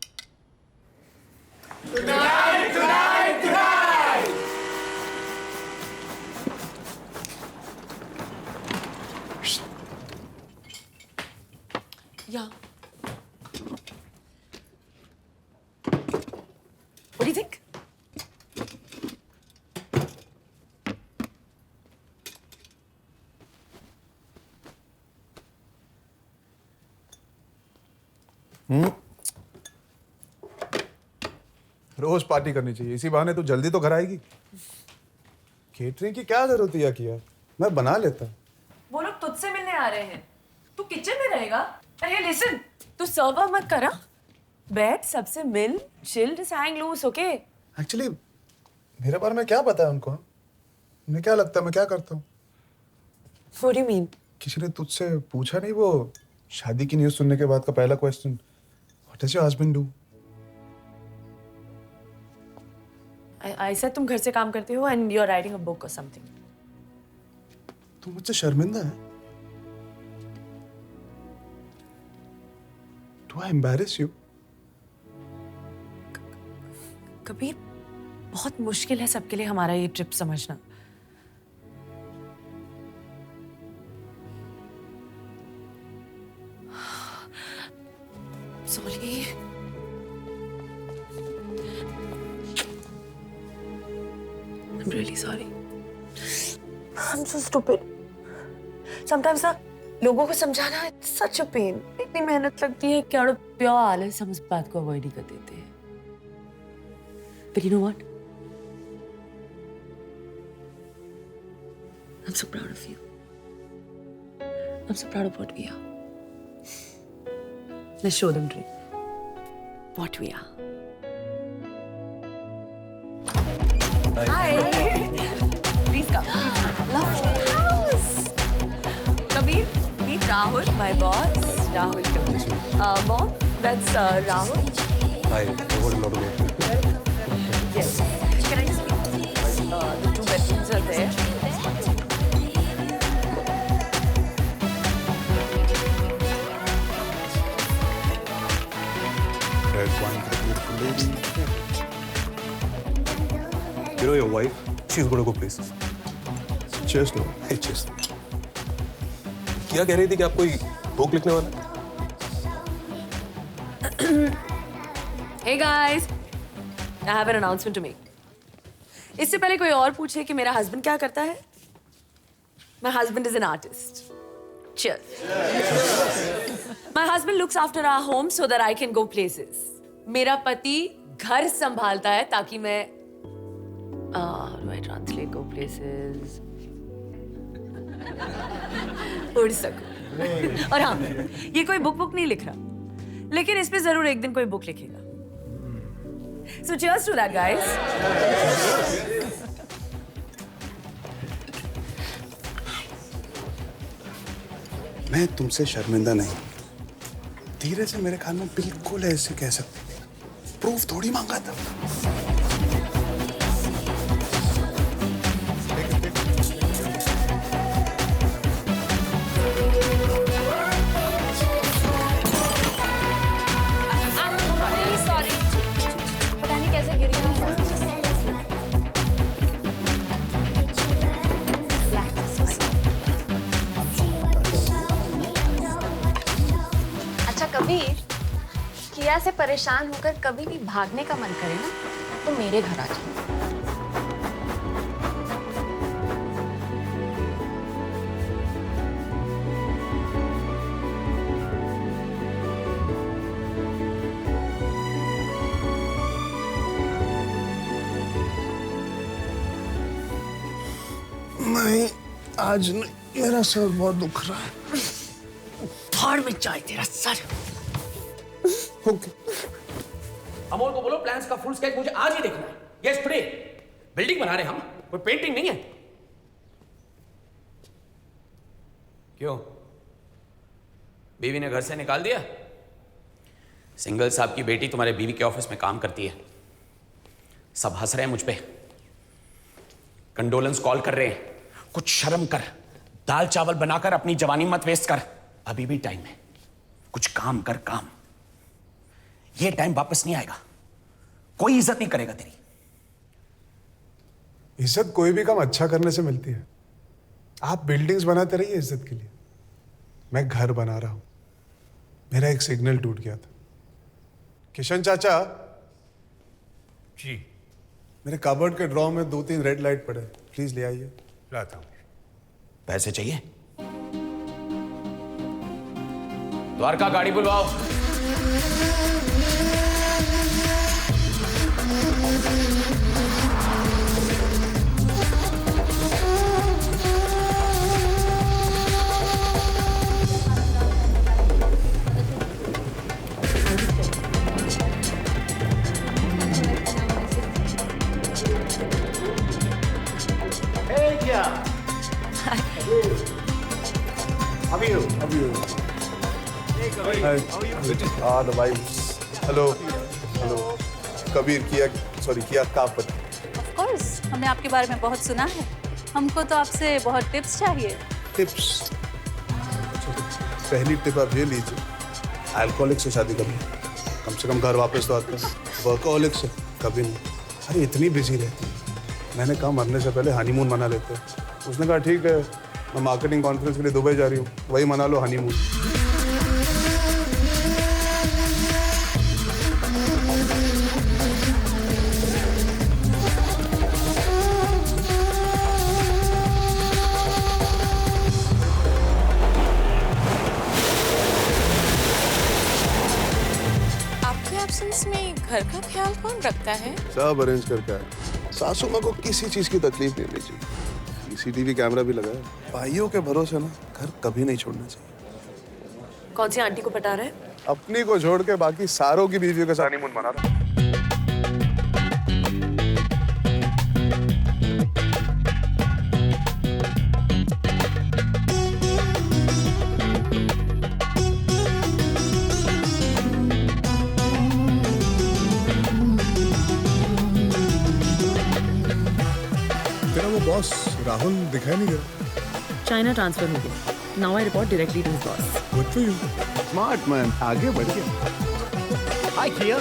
Tonight, tonight, tonight. Yeah. What do you think? रोज पार्टी करनी चाहिए, इसी बहाने तू जल्दी तो घर आएगी। केटरिंग की क्या जरूरत है किया, मैं बना लेता। वो लोग तुझसे मिलने आ रहे हैं, तू किचन में रहेगा। अरे लिसन, तू सर्व मत करा। बैठ सबसे मिल, chill, just hang loose, okay? Actually मेरे बारे में क्या पता है उनको? उन्हें क्या लगता है मैं क्या करता हूँ? What do you mean? किसी ने तुझसे पूछा नहीं वो शादी की न्यूज़ सुनने के बाद का पहला question? What does your husband do? I said तुम घर से काम करते हो and you're writing a book or something. तू मुझसे शर्मिंदा है? Do I embarrass you? Kabir, बहुत मुश्किल है सबके लिए हमारा ये ट्रिप समझना. Sorry. I'm really sorry. I'm so stupid. Sometimes ना लोगों को समझाना it's such a pain. इतनी मेहनत लगती है कि और प्योर आलस हम इस बात को अवॉइड ही कर देते हैं. But you know what? I'm so proud of you. I'm so proud of what we are. Let's show them, Dre, what we are. Hi. Please come. Lovely house. Kabir, meet Rahul, my boss. Rahul Kabir. Mom, that's Rahul. Hi, I got a lot of work. Yes. Can I speak? The 2 bedrooms are there. Red wine for the beautiful lady. You know your wife? She's gonna go places. Cheers to her. Hey, cheers. क्या कह रही थी कि आप कोई book लिखने वाला? Hey guys, I have an announcement to make. इससे पहले कोई और पूछे कि मेरा हस्बैंड क्या करता है? My husband is an artist. Cheers. My husband looks after our home so that I can go places. मेरा पति घर संभालता है ताकि मैं how do I translate go places? उड़ सकूं. और हाँ, ये कोई बुक नहीं लिख रहा, लेकिन इस पे जरूर एक दिन कोई बुक लिखेगा. So cheers to that, guys. मैं तुमसे शर्मिंदा नहीं. धीरे से मेरे ख्याल में बिल्कुल ऐसे कह सकते. प्रूफ थोड़ी मांगा था. कबीर, किया से परेशान होकर कभी भी भागने का मन करे ना तो मेरे घर आ जाओ. नहीं, आज नहीं. मेरा सर बहुत दुख रहा है. फाड़ में जाए तेरा सर. Okay. अमोल को बोलो प्लान्स का फुल स्केच मुझे आज ही देखना है. Yes today. बिल्डिंग बना रहे हम, कोई पेंटिंग नहीं है. क्यों? बीवी ने घर से निकाल दिया? सिंगल साहब की बेटी तुम्हारे बीवी के ऑफिस में काम करती है. सब हंस रहे हैं मुझ पे, कंडोलेंस कॉल कर रहे हैं. कुछ शर्म कर. दाल चावल बनाकर अपनी जवानी मत वेस्ट कर. अभी भी टाइम है. कुछ काम कर, काम. ये टाइम वापस नहीं आएगा. कोई इज्जत नहीं करेगा तेरी. इज्जत कोई भी काम अच्छा करने से मिलती है. आप बिल्डिंग्स बनाते रहिए इज्जत के लिए. मैं घर बना रहा हूं. मेरा एक सिग्नल टूट गया था. किशन चाचा जी, मेरे कबर्ड के ड्रॉ में 2-3 रेड लाइट पड़े. प्लीज ले आइए. लाता हूं. पैसे चाहिए? द्वारका गाड़ी बुलवाओ. How are you? The vibes. Hello. Kabir किया कापत. Of course, हमने आपके बारे में बहुत सुना है. हमको तो आपसे बहुत टिप्स चाहिए. टिप्स. पहली टिप आप ये लीजिए. अल्कोहलिक से शादी करिए. कम से कम घर वापस तो आता है. वर्कोहलिक से कभी नहीं. अरे इतनी बिजी रहती है. मैंने कहा मरने से पहले हनीमून मना लेते हैं. उसने कहा ठीक है, मैं मार्केटिंग कॉन्फ्रेंस के लिए दुबई जा रही हूँ, वही मना लो हनीमून. आपके एब्सेंस में घर का ख्याल कौन रखता है? सब अरेंज करके आए. सासू माँ को किसी चीज की तकलीफ नहीं होनी चाहिए. सीसीटीवी कैमरा भी लगा है. भाइयों के भरोसे ना घर कभी नहीं छोड़ना चाहिए. कौन सी आंटी को पटा रहा है? अपनी को छोड़ के बाकी सारों की बीवियों के साथ हनीमून मना रहा है. तेरा वो बॉस राहुल दिखाई नहीं गया. चाइना ट्रांसफर हो गया. Now I report directly to his boss. Good for you. Smart man. आगे बढ़ गया. हाय किया.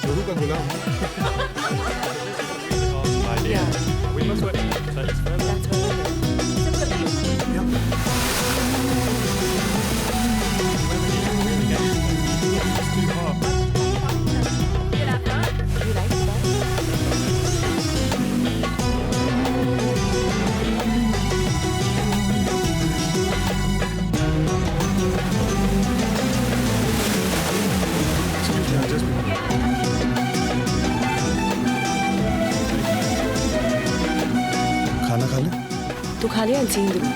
जोरू का गुलाम. We must wait. खाना खा ले. तू खा लिया? I'll see you in the room.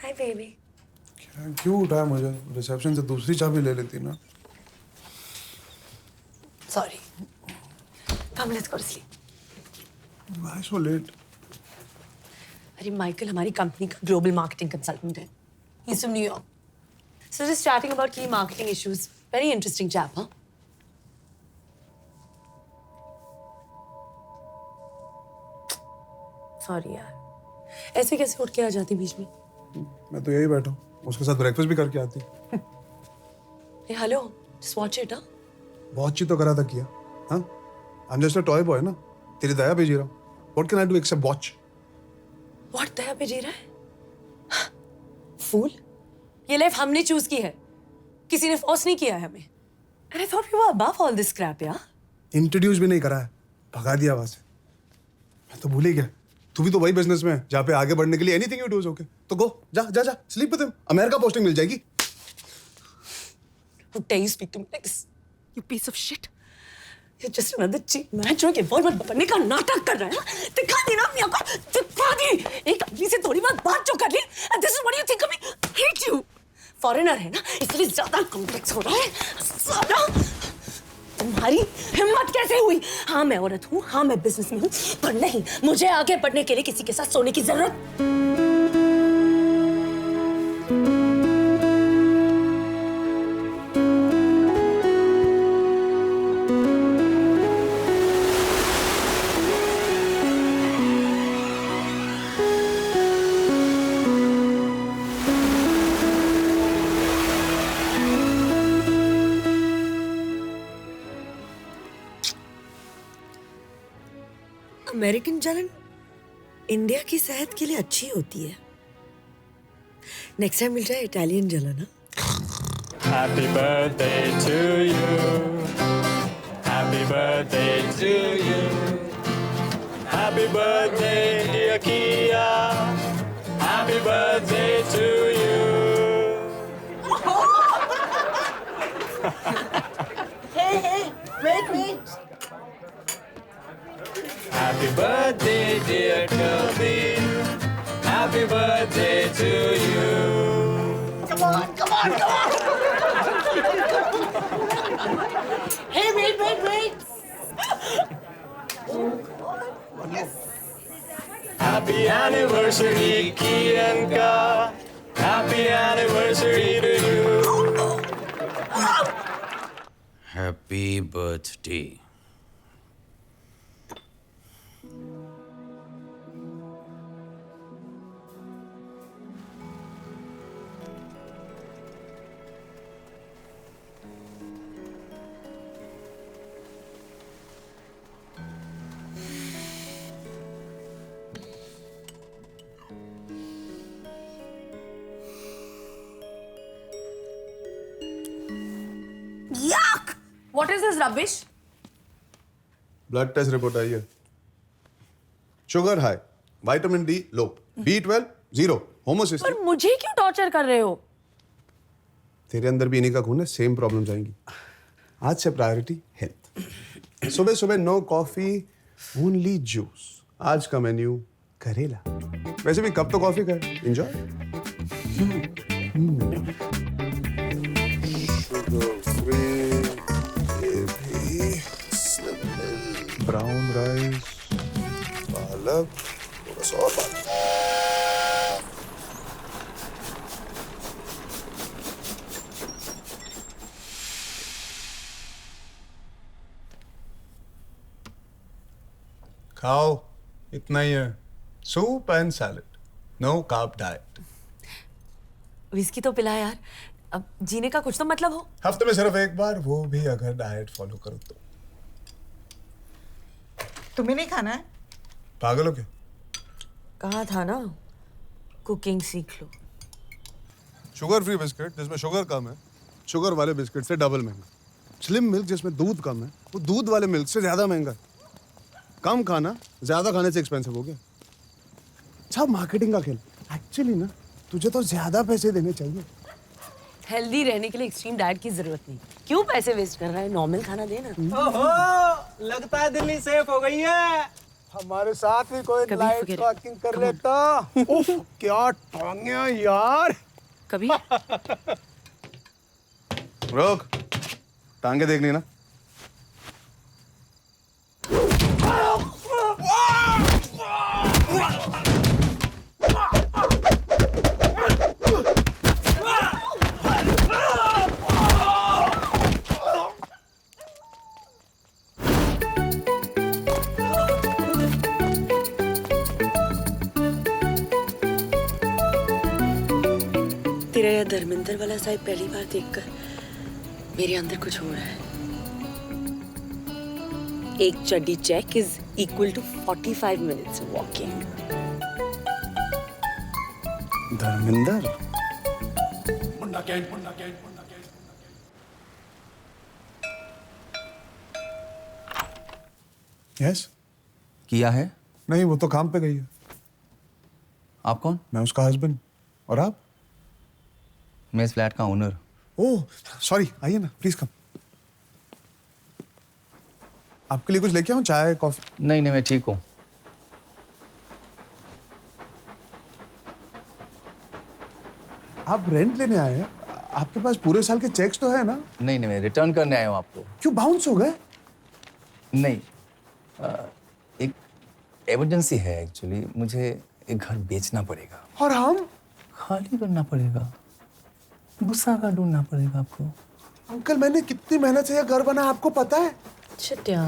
Hi baby. क्यों उठाया मुझे? रिसेप्शन से दूसरी चाबी ले लेती ना. Sorry. Come, let's go to sleep. Why so late? अरे माइकल हमारी कंपनी का ग्लोबल मार्केटिंग कंसल्टेंट है. He's from New York. So just chatting about key marketing issues. Very interesting chap, huh? Sorry यार. ऐसे कैसे उठ के आ जाती बीच में? मैं तो यही बैठा हूँ. उसके साथ ब्रेकफास्ट भी करके आती. Hey, hello. Just watch it, huh? बहुत चीज तो करा था किया. हाँ? I'm just a toy boy ना. तेरी दया पे जी रहा हूँ. What can I do except watch? What दया पे जी रहा है? Fool. ये लाइफ हमने चूज की है. किसी ने फोर्स नहीं किया है हमें. And I thought we were above all this crap, यार. इंट्रोड्यूस भी नहीं करा है. भगा दिया वहां से. मैं तो भूल ही गया. तू भी तो वही बिजनेस में है जहाँ पे आगे बढ़ने के लिए anything you do is okay. तो गो जा sleep with him. America posting मिल जाएगी. How dare you speak to me like this? You piece of shit. You're just another cheap man जो कि वॉल्वर्ट बनने का नाटक कर रहा है. दिखा दी ना अपनी औकात. दिखा दी. एक आदमी से थोड़ी बात जो कर ली. And this is what you think of me. I hate you. Foreigner है ना इसलिए ज्यादा कॉम्प्लेक्स हो रहा है. ज्यादा. तुम्हारी हिम्मत कैसे हुई? हाँ मैं औरत हूँ, हाँ मैं बिजनेस में हूँ, पर नहीं मुझे आगे बढ़ने के लिए किसी के साथ सोने की जरूरत. अमेरिकन जलन इंडिया की सेहत के लिए अच्छी होती है. नेक्स्ट टाइम मिल जाए इटालियन जलन. Happy birthday to you. Happy birthday to you. Happy birthday, dear Kia. Happy birthday to you. Hey, wait. Happy birthday, dear Kirby. Happy birthday to you. Come on. Hey, wait. Happy anniversary, Kianka. Happy anniversary to you. Happy birthday. Yuck! What is this rubbish? Blood test report आई है। Sugar high, vitamin D low, B12 0, homocysteine. पर मुझे क्यों torture कर रहे हो? तेरे अंदर भी इन्हीं का खून है, सेम प्रॉब्लम जाएंगी। आज से प्रायोरिटी हेल्थ। सुबह सुबह नो कॉफी, ओनली जूस। आज का मेन्यू करेला। वैसे भी कब तो कॉफी खाए, एंजॉय। ब्राउन राइस, पालक, थोड़ा सा और पालक। खाओ, इतना ही है। Soup and salad, no carb diet. Whisky तो पिला यार, अब जीने का कुछ तो मतलब हो। हफ्ते में सिर्फ एक बार, वो भी अगर डाइट फॉलो करो तो। तुम्हें नहीं खाना है? पागल हो क्या? कहा था ना, कुकिंग सीख लो। शुगर फ्री बिस्किट जिसमें शुगर कम है, शुगर वाले बिस्किट से डबल महंगा। स्लिम मिल्क जिसमें दूध कम है, वो दूध वाले मिल्क से ज्यादा महंगा है। कम खाना ज्यादा खाने से एक्सपेंसिव हो गया। सब मार्केटिंग का खेल। एक्चुअली ना, तुझे तो ज्यादा पैसे देने चाहिए। हेल्दी रहने के लिए एक्सट्रीम डाइट की जरूरत नहीं। क्यों पैसे वेस्ट कर रहा है? नॉर्मल खाना देना। ओहो, लगता है दिल्ली सेफ हो गई है। हमारे साथ भी कोई लाइट ट्रैकिंग कर लेता। उफ, क्या टांगे यार। कभी रोक, टांगे देखनी ना। तेरा यह धर्मेंद्र वाला साइड पहली बार देखकर मेरे अंदर कुछ हो रहा है। एक चड्डी check is equal to 45 minutes walking. Dharmendra, yes. किया है? नहीं, वो तो काम पे गई है। आप कौन? मैं उसका हस्बैंड। और आप? मैं इस फ्लैट का ओनर। ओह सॉरी, आइए ना प्लीज कम। आपके लिए कुछ लेके आऊं, चाय कॉफी? नहीं मैं ठीक हूँ। आप रेंट लेने आए हैं? आपके पास पूरे साल के चेक्स तो है ना? नहीं मैं रिटर्न करने आया हूँ आपको। क्यों बाउंस हो गए? नहीं, एक इमरजेंसी है एक्चुअली। मुझे एक घर बेचना पड़ेगा। और हम? खाली करना पड़ेगा, गुस्सा का ढूंढना पड़ेगा आपको। अंकल, मैंने कितनी मेहनत से यह घर बना, आपको पता है? चिट्या,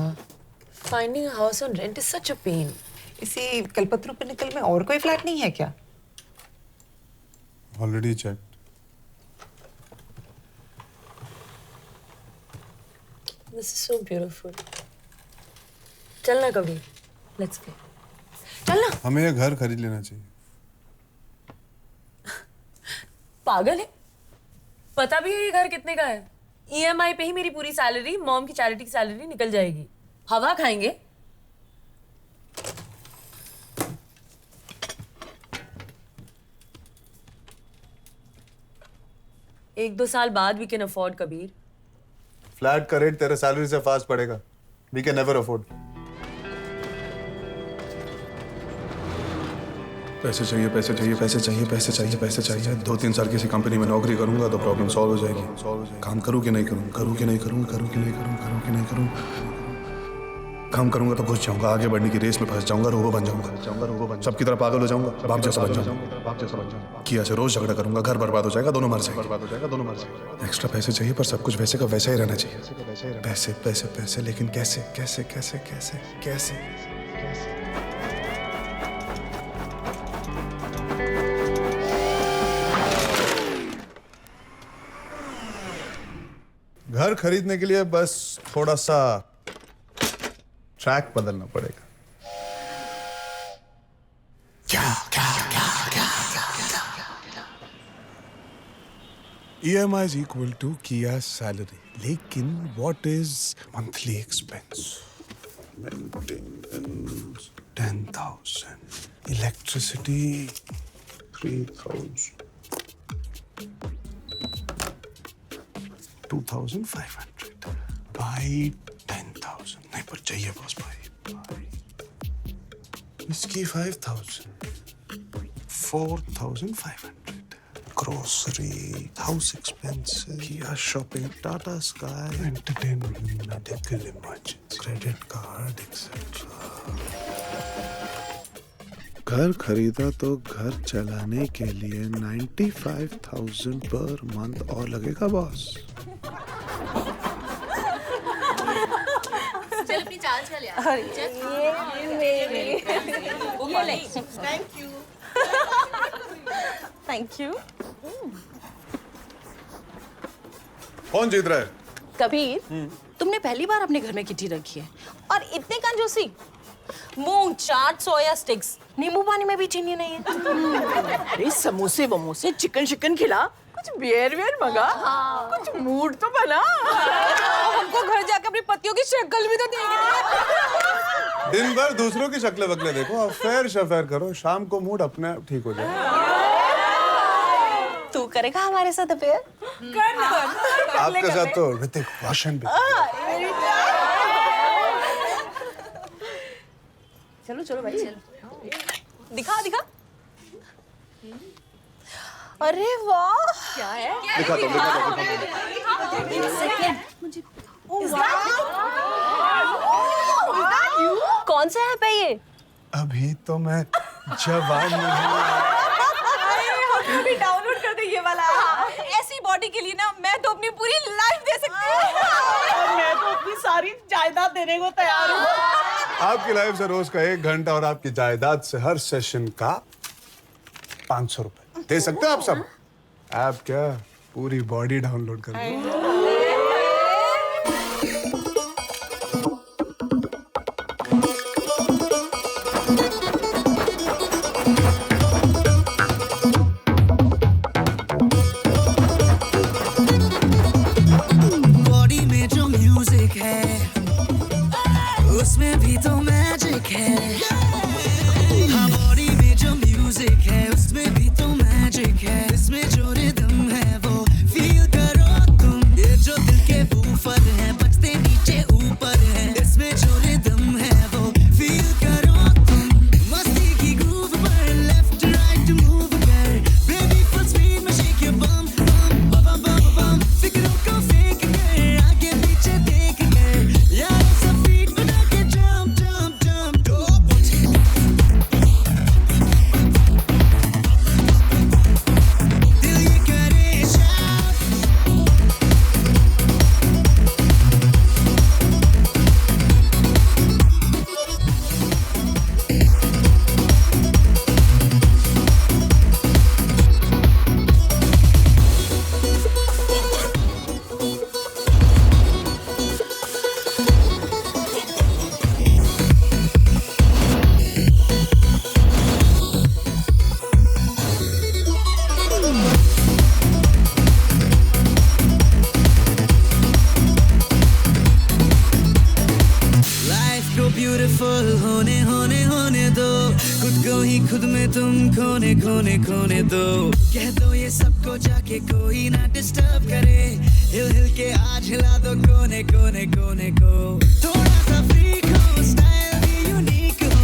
finding a house on rent is such a pain. इसी कलपतरू पिनिकल में और कोई फ्लैट नहीं है क्या? Already check. This is so beautiful. चलना कभी, let's go. चलना। हमें यह घर खरीद लेना चाहिए। पागल है? पता भी है ये घर कितने का है? EMI पे ही मेरी पूरी सैलरी मॉम की चैरिटी की सैलरी निकल जाएगी। हवा खाएंगे। एक दो साल बाद we can afford Kabir. Flat का रेट तेरे सैलरी से फास्ट पड़ेगा। We can never afford. पैसे चाहिए, पैसे चाहिए, पैसे चाहिए, पैसे चाहिए, पैसे चाहिए। 2-3 साल किसी कंपनी में नौकरी करूंगा तो प्रॉब्लम सॉल्व हो जाएगी। काम करूँ कि नहीं करूँ, करूँ कि नहीं करूँ, करूँ कि नहीं करूँ, करूँ कि नहीं करूँ। काम करूंगा तो घुस जाऊंगा, आगे बढ़ने की रेस में फंस जाऊंगा, रोबो बन जाऊंगा, सबकी तरह पागल हो जाऊंगा, बाप जैसा बन जाऊंगा। किया से रोज झगड़ा करूंगा, घर बर्बाद हो जाएगा, दोनों मर जाएंगे। एक्स्ट्रा पैसे चाहिए पर सब कुछ वैसे का वैसा ही रहना चाहिए। पैसे पैसे पैसे, लेकिन कैसे कैसे कैसे कैसे कैसे? घर खरीदने के लिए बस थोड़ा सा ट्रैक बदलना पड़ेगा। EMI is equal to Kia's salary. लेकिन what is monthly expense? Maintenance 10,000. Electricity 3,000. 2,500. By 10,000. नहीं पर चाहिए बॉस भाई। इसकी 5,000. 4,500. Grocery, house expenses, Kia shopping, Tata Sky, entertainment, medical emergency, credit card, etc. घर खरीदा तो घर चलाने के लिए 95,000 पर मंथ और लगेगा बॉस। चल अपनी चाल चल यार। Thank you. Thank you. कौन जीत रहा है? कबीर, तुमने पहली बार अपने घर में किटी रखी है और इतने कंजूसी। मूंग चाट, सोया स्टिक्स, नींबू पानी में भी चीनी नहीं है। अरे समोसे वमोसे, चिकन खिला, कुछ बियर मंगा, कुछ मूड तो बना। हमको घर जाकर अपनी पतियों की शक्ल भी तो देखनी। दिन भर दूसरों की शक्लें वकलें देखो, अफेयर शफेयर करो, शाम को मूड अपने आप ठीक हो जाए। तू करेगा हमारे साथ अफेयर? आपके साथ तो ऋतिक रोशन भी। चलो चलो भाई, चलो दिखा दिखा। अरे वाह, क्या है? दिखा दो। कौन सा ऐप है ये? अभी तो मैं जवान नहीं। हम भी डाउनलोड कर दे ये वाला। ऐसी बॉडी के लिए ना मैं तो अपनी पूरी लाइफ दे सकती हूँ। मैं तो अपनी सारी जायदाद देने को तैयार हूँ। आपकी लाइफ से रोज का 1 घंटा और आपकी जायदाद से हर सेशन का 500 रुपए दे सकते हैं आप सब। आप क्या पूरी बॉडी डाउनलोड कर लो। बॉडी में जो म्यूजिक है उसमें भी तो मैजिक है। हाँ, बॉडी में जो म्यूजिक है उसमें भी तो मैजिक है। इसमें जो रिदम है वो फील करो तुम। ये जो दिल के बूफर हैं बजते नीचे ऊपर हैं। इसमें जो रिदम है वो फील करो तुम। मस्ती की ग्रूव पर लेफ्ट राइट मूव कर। बेबी फुल स्पीड में शेक योर बम बम बम बम बम। फिक्रों को फेंक कर आगे पीछे देख कर यार सब फीट बना के जंप जंप जंप। ब्यूटीफुल होने होने होने दो, खुद को ही खुद में तुम खोने खोने खोने दो। कह दो ये सबको जाके कोई ना डिस्टर्ब करे, हिल हिल के आज हिला दो कोने कोने कोने को। थोड़ा सा फ्रीक हो, स्टाइल भी यूनिक हो,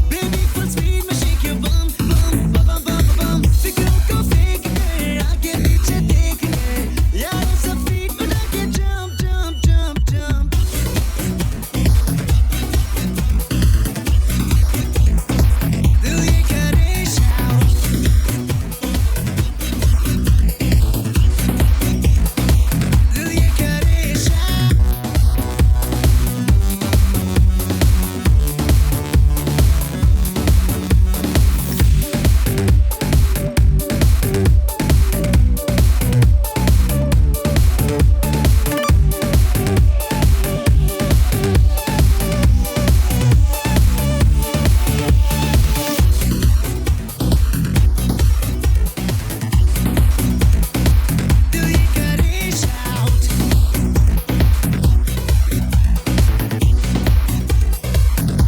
बेबी फुल स्पीड में शेक योर बम बम बम बम बम। फिक्रों को फेंक कर आगे पीछे देख ले, यार सब फीट बना के जंप जंप जंप जंप। दिल ये करे shout, दिल ये करे shout। दिल ये करे shout,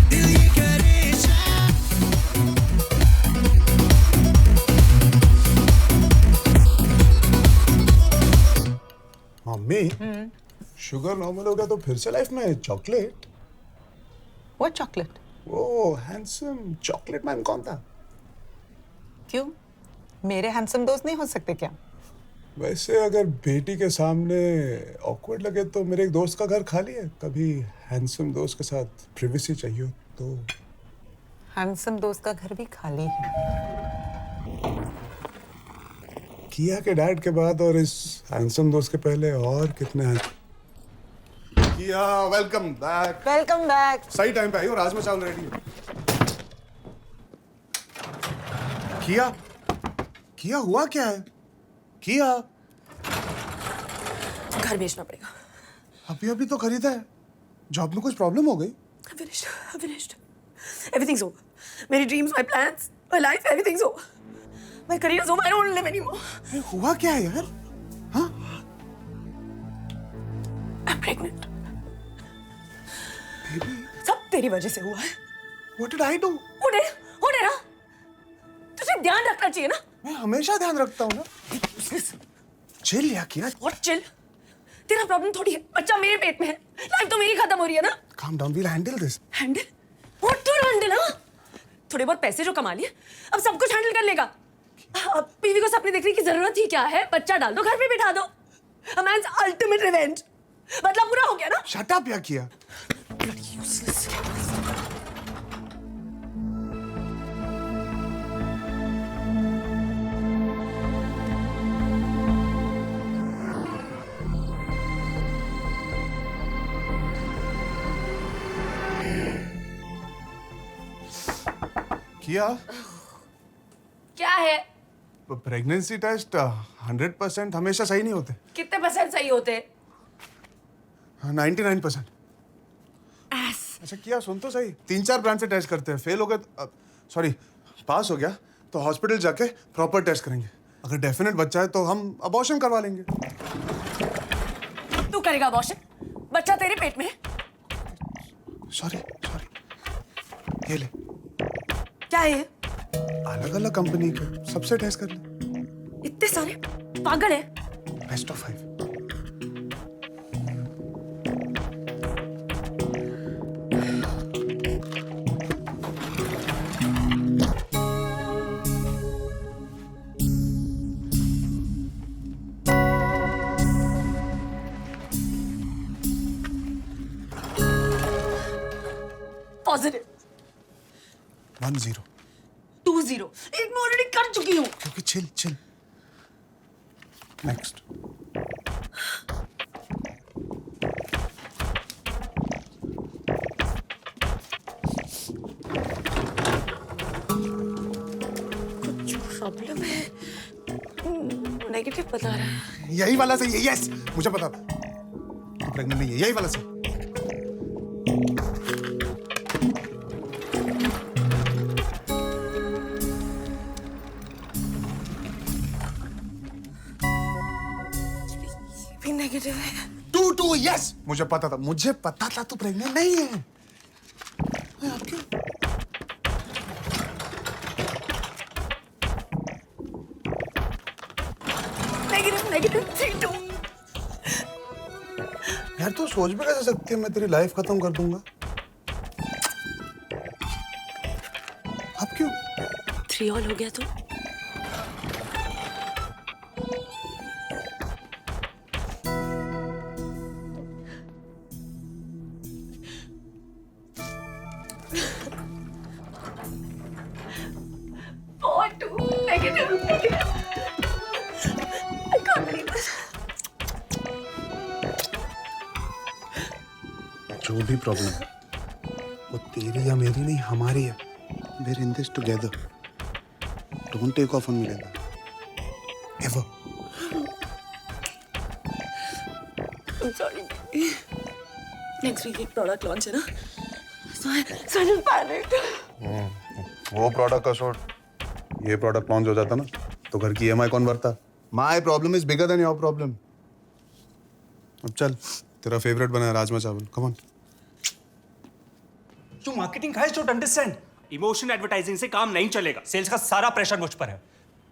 दिल ये करे shout। मम्मी शुगर नॉर्मल हो गया तो फिर से लाइफ में चॉकलेट? वो चॉकलेट वो हैंडसम चॉकलेट मैन कौन था? क्यों? मेरे हैंडसम दोस्त नहीं हो सकते क्या? वैसे अगर बेटी के सामने ऑकवर्ड लगे तो मेरे एक दोस्त का घर खाली है, कभी हैंडसम दोस्त के साथ प्रिवेसी चाहिए तो। हैंडसम दोस्त का घर भी खाली है। किया के डैड के बाद और इस हैंडसम दोस्त के पहले और कितने हैं? किया वेलकम बैक। Welcome back. सही टाइम पे आई हो, राजमा चावल रेडी है। किया किया हुआ क्या है? किया घर बेचना पड़ेगा। अभी अभी तो खरीदा है, जॉब में कुछ प्रॉब्लम हो गई? I'm finished. Everything's over. मेरी dreams, my plans, my life, everything's over. My career's over. I don't want to live anymore. हुआ क्या है यार? हाँ? I'm pregnant. सब तेरी वजह से हुआ है। What did I do? होने ना। तुझे ध्यान रखना चाहिए ना। मैं हमेशा ध्यान रखता हूँ ना। चिल या किया? What chill? तेरा प्रॉब्लम थोड़ी है, बच्चा मेरे पेट में है, लाइफ तो मेरी खत्म हो रही है ना। Calm down, we'll handle this. Handle? What to handle? हाँ? थोड़े बहुत पैसे जो कमा लिए, अब सब कुछ हैंडल कर लेगा। अब बीवी को सपने देखने की जरूरत ही क्या है? बच्चा डाल दो, घर पे बिठा दो। A man's ultimate revenge. मतलब पूरा हो गया ना? Shut up या किया? Useless. किया क्या है? प्रेगनेंसी टेस्ट 100% हमेशा सही नहीं होते। कितने परसेंट सही होते? 99%। अच्छा किया सुन तो सही, 3-4 ब्रांच से टेस्ट करते हैं, फेल हो गए सॉरी पास हो गया तो हॉस्पिटल जाके प्रॉपर टेस्ट करेंगे, अगर डेफिनेट बच्चा है तो हम अबॉर्शन करवा लेंगे। तू करेगा अबॉर्शन? बच्चा तेरे पेट में है। सॉरी ये ले, क्या है ये? अलग अलग कंपनी के, सबसे टेस्ट कर ले। इतने सारे पागल है। Best of 5। पॉजिटिव 10 20 एक मैं ऑलरेडी कर चुकी हूँ। क्योंकि चिल नेक्स्ट। प्रॉब्लम है, नेगेटिव बता रहा है। यही वाला सही है। यस मुझे पता था प्रेग्नेंट नहीं है, यही वाला सही। नेगेटिव है। 2 यस मुझे पता था तू प्रेग्नेंट नहीं है। -3-2। यार तू सोच भी कैसे सकती है मैं तेरी लाइफ खत्म कर दूंगा? अब क्यों? 3 ऑल हो गया तो? जो भी प्रॉब्लम है वो तेरी या मेरी नहीं हमारी है। We're in this together. Don't take off on me like that. Ever. I'm sorry. Next week एक प्रोडक्ट लॉन्च है ना, so I just panicked. वो प्रोडक्ट का शॉट ये प्रोडक्ट लॉन्च हो जाता ना तो घर की EMI कौन भरता? My problem is bigger than your problem. अब चल तेरा फेवरेट बना है राजमा चावल। Come on. जो marketing guys don't understand. Emotion advertising से काम नहीं चलेगा। सेल्स का सारा प्रेशर मुझ पर है।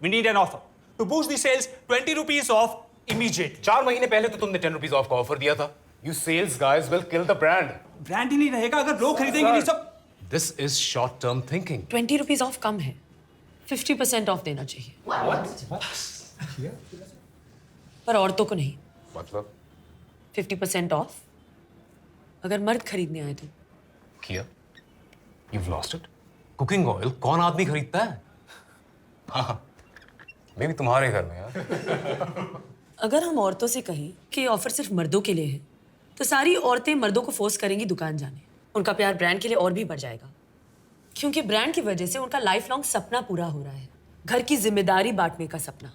We need an offer to boost the sales. 20 rupees off immediate. 4 महीने पहले तो तुमने 10 रुपीस ऑफ का ऑफर दिया था। You sales guys will kill the brand. Brand ही नहीं रहेगा अगर लोग खरीदेंगे नहीं सब। This is short term thinking. 20 rupees off कम है, 50% ऑफ देना चाहिए। पर औरतों को नहीं। मतलब 50% ऑफ अगर मर्द खरीदने आए तो। किया? You've lost it. Cooking oil कौन आदमी खरीदता है? हाँ, मैं भी तुम्हारे घर में यार। अगर हम औरतों से कहें कि ऑफर सिर्फ मर्दों के लिए है, तो सारी औरतें मर्दों को फोर्स करेंगी दुकान जाने। उनका प्यार ब्रांड के लिए और भी बढ़ जाएगा, क्योंकि ब्रांड की वजह से उनका लाइफ लॉन्ग सपना पूरा हो रहा है, घर की जिम्मेदारी बांटने का सपना।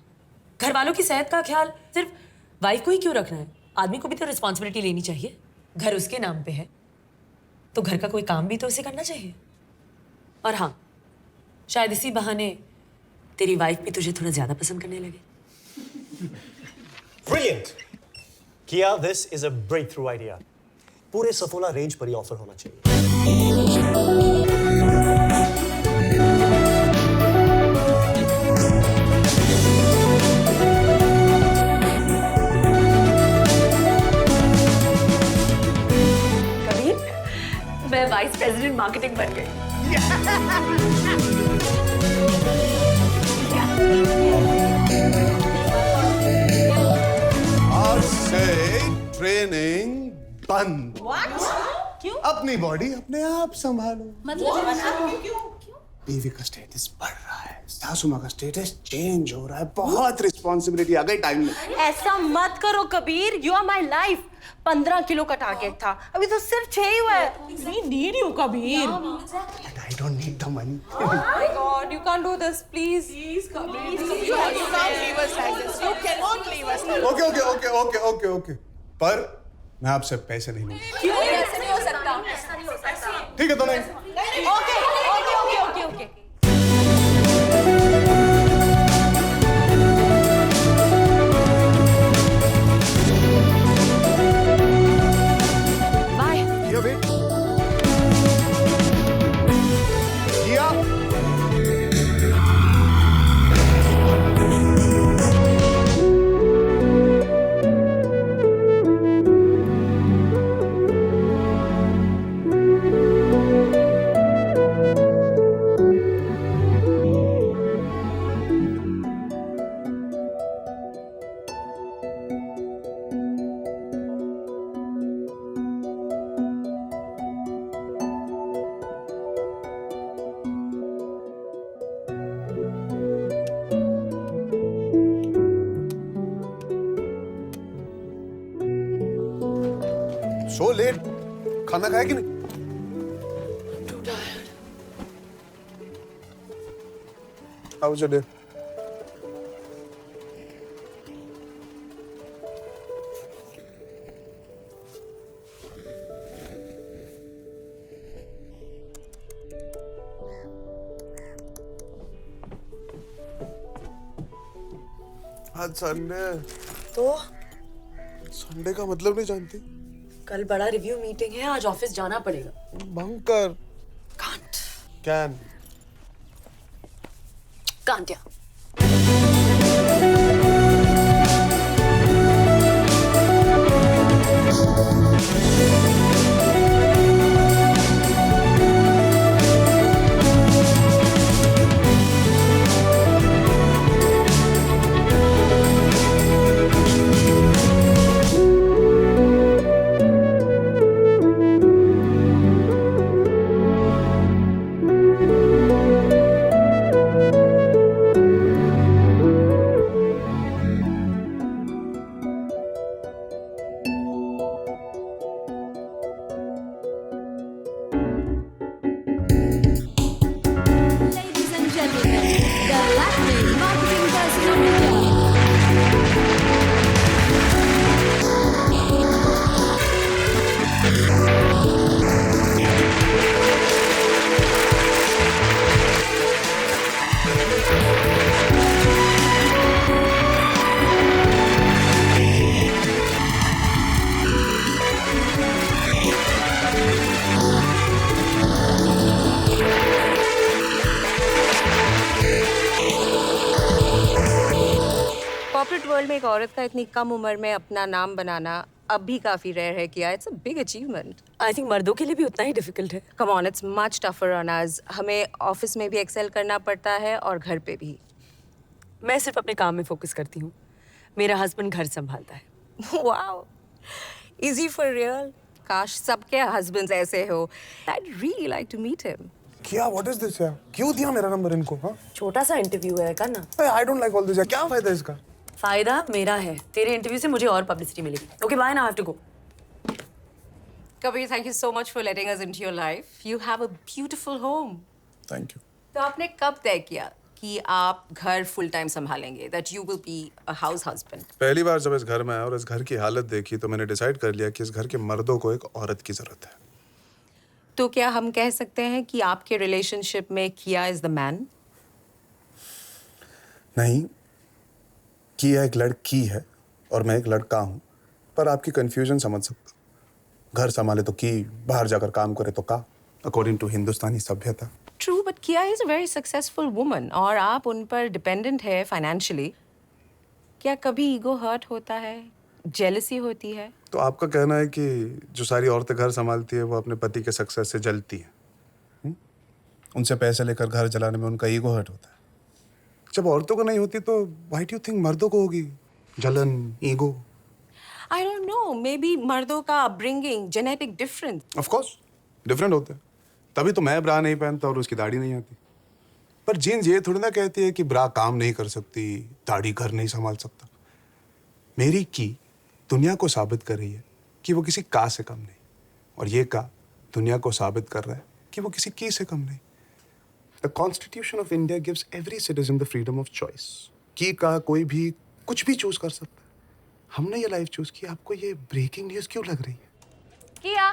घर वालों की सेहत का ख्याल सिर्फ वाइफ को ही क्यों रखना है? आदमी को भी तो रिस्पॉन्सिबिलिटी लेनी चाहिए। घर उसके नाम पे है तो घर का कोई काम भी तो उसे करना चाहिए। और हाँ, शायद इसी बहाने तेरी वाइफ भी तुझे थोड़ा ज्यादा पसंद करने लगे। Brilliant! Kia, this is a breakthrough idea. पूरे सफोला रेंज पर ही ऑफर होना चाहिए। मैं वाइस प्रेसिडेंट मार्केटिंग बन गई। आज से ट्रेनिंग बंद। क्यों? अपनी बॉडी अपने आप संभालो। मतलब क्यों? बीवी का स्टेटस बढ़ रहा है, सासू माँ का स्टेटस चेंज हो रहा है, बहुत रिस्पॉन्सिबिलिटी आ गई टाइम में। ऐसा मत करो Kabir, you are my life. 15 kilo का टारगेट था, अभी तो सिर्फ 6 ही हुआ है। We need you, Kabir. I don't need the money. Oh my God, you can't do this, please. Please, Kabir. You can't leave us like this. You cannot leave us like this. Okay. पर मैं आपसे पैसे नहीं लूंगा। क्यों? ऐसा नहीं हो सकता। ऐसा नहीं हो सकता। ठीक है तो नहीं। Okay. Bye. Kia, wait. Kia. So late. खाना खाया कि नहीं? Too tired. How was your day? आज संडे। तो संडे का मतलब नहीं जानती? कल बड़ा रिव्यू मीटिंग है, आज ऑफिस जाना पड़ेगा। Bunker. Can't. Can. Can't, yeah. Ladies and gentlemen, the Latin Marketing Person of India. Corporate world में एक औरत का इतनी कम उम्र में अपना नाम बनाना अब भी काफी रेयर है किया। It's a big achievement. I think मर्दों के लिए भी उतना ही डिफिकल्ट है। Come on, it's much tougher on us. हमें ऑफिस में भी एक्सेल करना पड़ता है और घर पे भी। मैं सिर्फ अपने काम में फोकस करती हूँ, मेरा हस्बैंड घर संभालता है। Wow, easy for real. काश सबके हस्बैंड्स ऐसे हो। I'd really like to meet him. क्या व्हाट इज दिस यार? क्यों दिया मेरा नंबर इनको? हाँ, छोटा सा इंटरव्यू है, करना। I don't like all this यार। क्या फायदा इसका? फायदा मेरा है, तेरे इंटरव्यू से मुझे और पब्लिसिटी मिलेगी। Okay bye, now I have to go. Kabir, thank you so much for letting us into your life. You have a beautiful home. Thank you. तो आपने कब तय किया कि आप घर फुल टाइम संभालेंगे? That you will be a house husband. पहली बार जब इस घर में आया और इस घर की हालत देखी तो मैंने डिसाइड कर लिया कि इस घर के मर्दों को एक औरत की जरूरत है। तो क्या हम कह सकते हैं कि आपके रिलेशनशिप में किया इज द मैन? नहीं, किया एक लड़की है और मैं एक लड़का हूँ, पर आपकी कंफ्यूजन समझ सकता। घर संभाले तो की, बाहर जाकर काम करे तो का, अकॉर्डिंग टू हिंदुस्तानी सभ्यता। ट्रू, बट किया is a very successful woman और आप उन पर डिपेंडेंट है फाइनेंशियली। क्या कभी ईगो हर्ट होता है, जेलसी होती है? तो आपका कहना है कि जो सारी औरतें घर संभालती है वो अपने पति के सक्सेस से जलती है? उनसे पैसे लेकर घर चलाने में उनका ईगो हर्ट होता है। जब औरतों को नहीं होती तो व्हाई डू यू थिंक मर्दों को होगी जलन, ego? I don't know, may be मर्दों का upbringing, genetic difference. Of course different होते हैं, तभी तो मैं ब्रा नहीं पहनता और उसकी दाढ़ी नहीं आती। पर जीन्स ये थोड़ी ना कहती है कि ब्रा काम नहीं कर सकती, दाढ़ी घर नहीं संभाल सकता। मेरी की दुनिया को साबित कर रही है कि वो किसी का से कम नहीं, और ये का दुनिया को साबित कर रहा है कि वो किसी की से कम नहीं। The Constitution of India gives every citizen the freedom of choice. की का कोई भी कुछ भी चूज कर सकता है। हमने ये लाइफ चूज की, आपको ये ब्रेकिंग न्यूज क्यों लग रही है? Kia,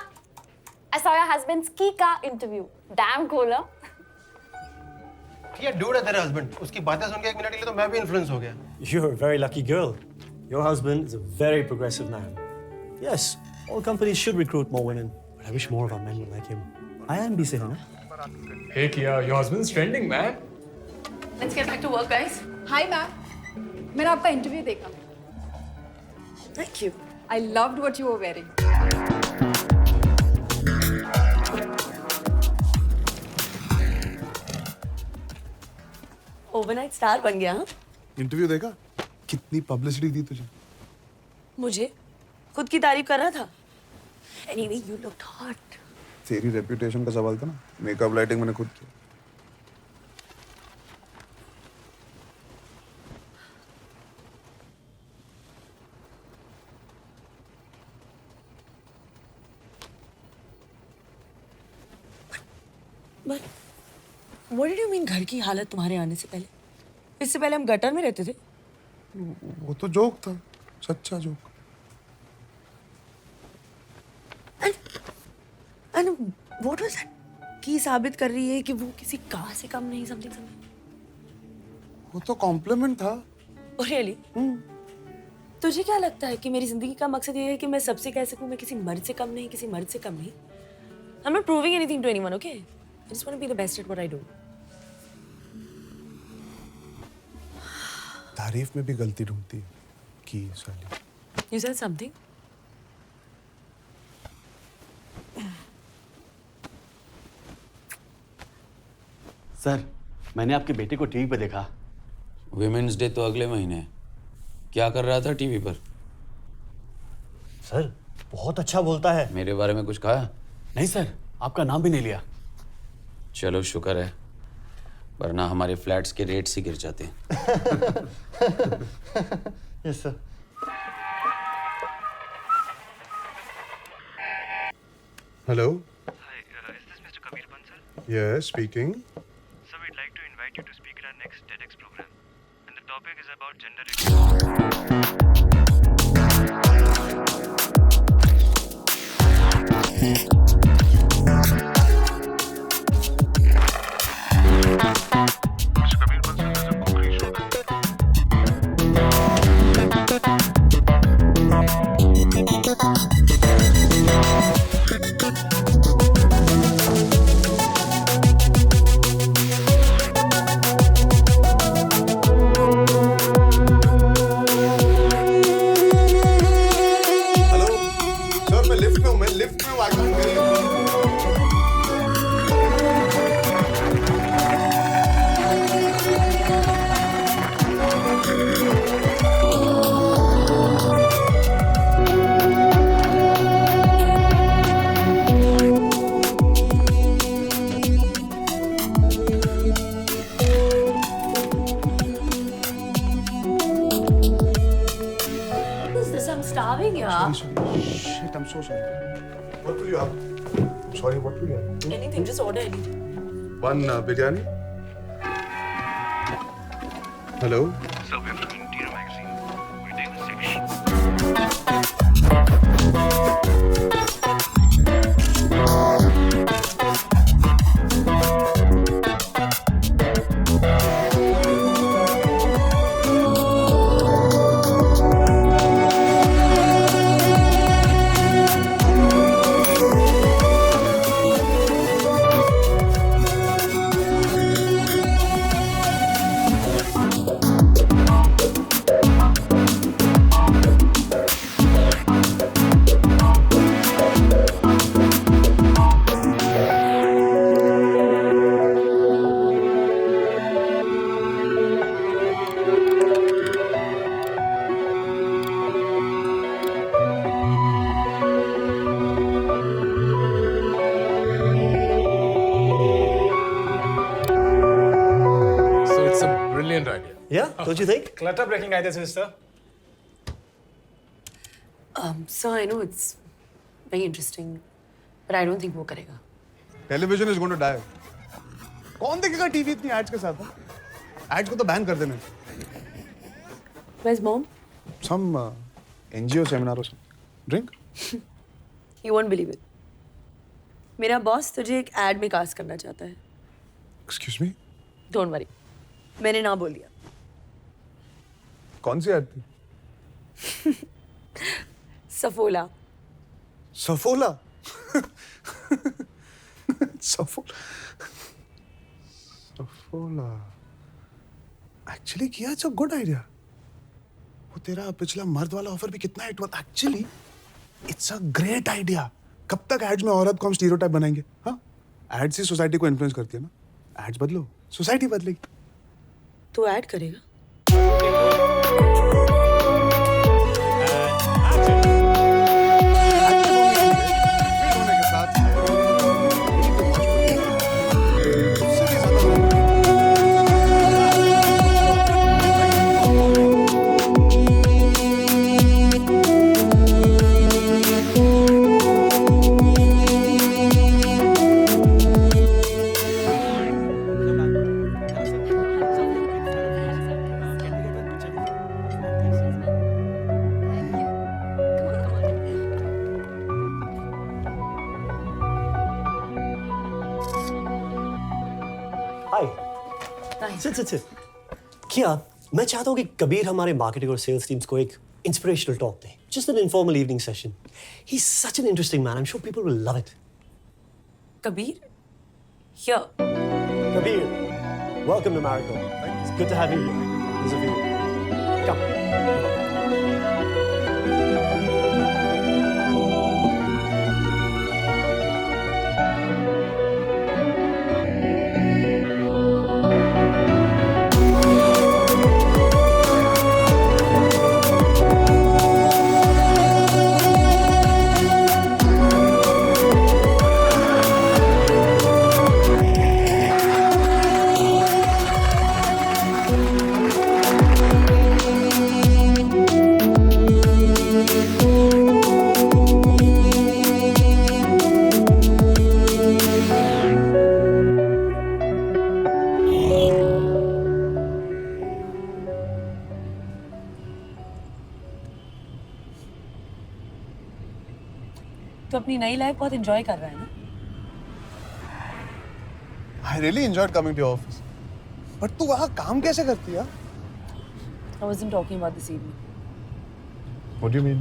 I saw your husband's Kika interview. Damn cool, huh? क्या डूड है तेरा हस्बैंड? उसकी बातें सुन के एक मिनट के लिए तो मैं भी इन्फ्लुएंस हो गया। You're a very lucky girl. Your husband is a very progressive man. Yes, all companies should recruit more women, but I wish more of our men were like him. I am busy, huh? Hey Kia, your husband's trending, man. Let's get back to work, guys. Hi, ma'am. मैंने आपका interview देखा। Thank you. I loved what you were wearing. Overnight star बन गया। हाँ, interview देखा? कितनी publicity दी तुझे? मुझे खुद की तारीफ कर रहा था। Anyway, you looked hot. तेरी रेपुटेशन का सवाल था ना, मेकअप लाइटिंग मैंने खुद किया। But what did you mean घर की हालत तुम्हारे आने से पहले? इससे पहले हम गटर में रहते थे। वो तो जोक था, सच्चा joke. And what was that? की साबित कर रही है कि वो किसी का से कम नहीं, समथिंग समथिंग। वो तो कॉम्प्लीमेंट था। Oh really? तुझे क्या लगता है कि मेरी जिंदगी का मकसद ये है कि मैं सबसे कह सकूं मैं किसी मर्द से कम नहीं, किसी मर्द से कम नहीं? I'm not proving anything to anyone, okay? I just want to be the best at what I do. तारीफ में भी गलती ढूंढती है की साली। You said something? सर, मैंने आपके बेटे को टीवी पे देखा। विमेंस डे तो अगले महीने है। क्या कर रहा था टीवी पर? सर, बहुत अच्छा बोलता है। मेरे बारे में कुछ कहा? नहीं सर, आपका नाम भी नहीं लिया। चलो शुक्र है, वरना हमारे फ्लैट्स के रेट्स ही गिर जाते हैं। Yes sir. Hello? Hi, is this Mr. Kabir Bansal? Yes, speaking. Sir, we'd like to invite you to speak at our next TEDx program. And the topic is about gender equality. Sir मैं lift में हूँ, I can't hear you. What is this? I'm starving, yeah. Shit, I'm so sorry. What will you have? I'm sorry, what will you have? Anything, just order anything. One biryani. Hello? Sir, we're from Interior Magazine. We're taking a section. So it's a brilliant idea. Yeah, don't you think? Clutter breaking idea, sister. So I know it's very interesting, but I don't think वो करेगा. Television is going to die. कौन देखेगा TV इतनी ads के साथ? Ads को तो ban कर देना। Where's mom? Some NGO seminar or something. Drink? You won't believe it. मेरा बॉस तुझे एक एड में कास्ट करना चाहता है. Excuse me? Don't worry. मैंने ना बोल दिया. कौन सी एड थी? सफोला. सफोला? सफोला एक्चुअली किया, इट्स अ गुड आइडिया। वो तेरा पिछला मर्द वाला ऑफर भी कितना हिट हुआ। Actually it's a great idea. कब तक एड्स में औरत को हम स्टीरियोटाइप बनाएंगे? हाँ, एड्स ही सोसाइटी को इन्फ्लुएंस करती है ना। एड्स बदलो, सोसाइटी बदलेगी। तू ऐड करेगा? हाय। सिट। क्या मैं चाहता हूँ कि कबीर हमारे मार्केटिंग और सेल्स टीम्स को एक inspirational talk they. Just an informal evening session. He is such an interesting man. I am sure people will love it. Kabir? Here. Kabir, welcome to Marigold. It's good to have you here. There's a view. Come. अपनी नई life बहुत enjoy कर रहा है ना? I really enjoyed coming to your office. But तू वहाँ काम कैसे करती है? I wasn't talking about this evening. What do you mean?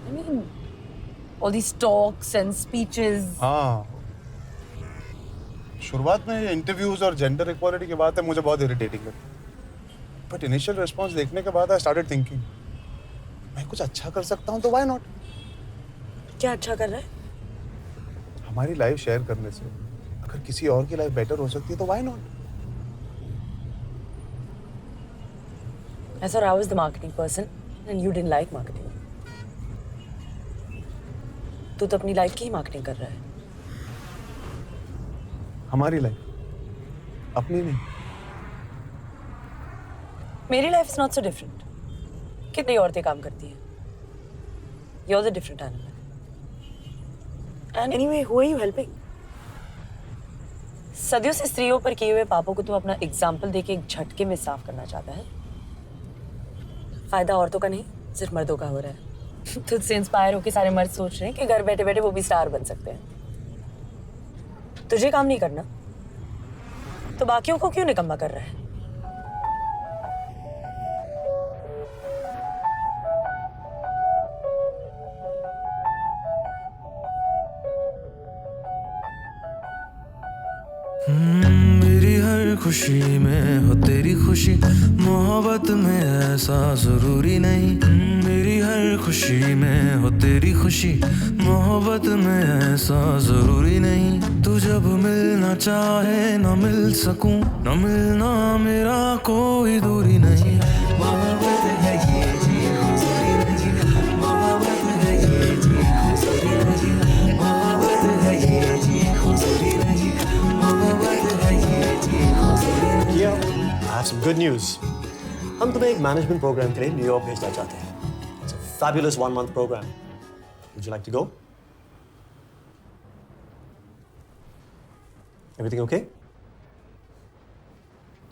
I mean, all these talks and speeches. हाँ. शुरुआत में इंटरव्यूज और जेंडर इक्वालिटी की बात है मुझे बहुत इरिटेटिंग लगती है. But initial response देखने के बाद I started thinking, मैं कुछ अच्छा कर सकता हूँ तो why not? क्या अच्छा कर रहा है? हमारी लाइफ शेयर करने से अगर किसी और की लाइफ बेटर हो सकती है तो why not? I thought I was the marketing person and you didn't like marketing. तू तो अपनी लाइफ की ही मार्केटिंग कर रहा है. हमारी लाइफ, अपनी नहीं. मेरी life is not so different. कितनी औरतें काम करती हैं. You're the different animal. And anyway, who are you helping? सदियों से स्त्रियों पर किए हुए पापों को तू अपना एग्जाम्पल देके एक झटके में साफ करना चाहता है. फायदा औरतों का नहीं, सिर्फ मर्दों का हो रहा है. तुझसे इंस्पायर होके सारे मर्द सोच रहे हैं कि घर बैठे बैठे वो भी स्टार बन सकते हैं. तुझे काम नहीं करना तो बाकियों को क्यों निकम्मा कर रहा है? मेरी हर खुशी में हो तेरी खुशी, मोहब्बत में ऐसा जरूरी नहीं. मेरी हर खुशी में हो तेरी खुशी, मोहब्बत में ऐसा जरूरी नहीं. तू जब मिलना चाहे न मिल सकूं, न मिलना मेरा कोई दूरी नहीं. मोहब्बत है ये जी हुजूरी नहीं, मोहब्बत है ये जी हुजूरी नहीं, मोहब्बत है ये जी हुजूरी नहीं, मोहब्बत है ये जी हुजूरी नहीं. Yeah, I have some good news. हम तुम्हें एक मैनेजमेंट प्रोग्राम के लिए न्यूयॉर्क भेजना चाहते हैं. It's a fabulous 1-month program. Would you like to go? Everything okay?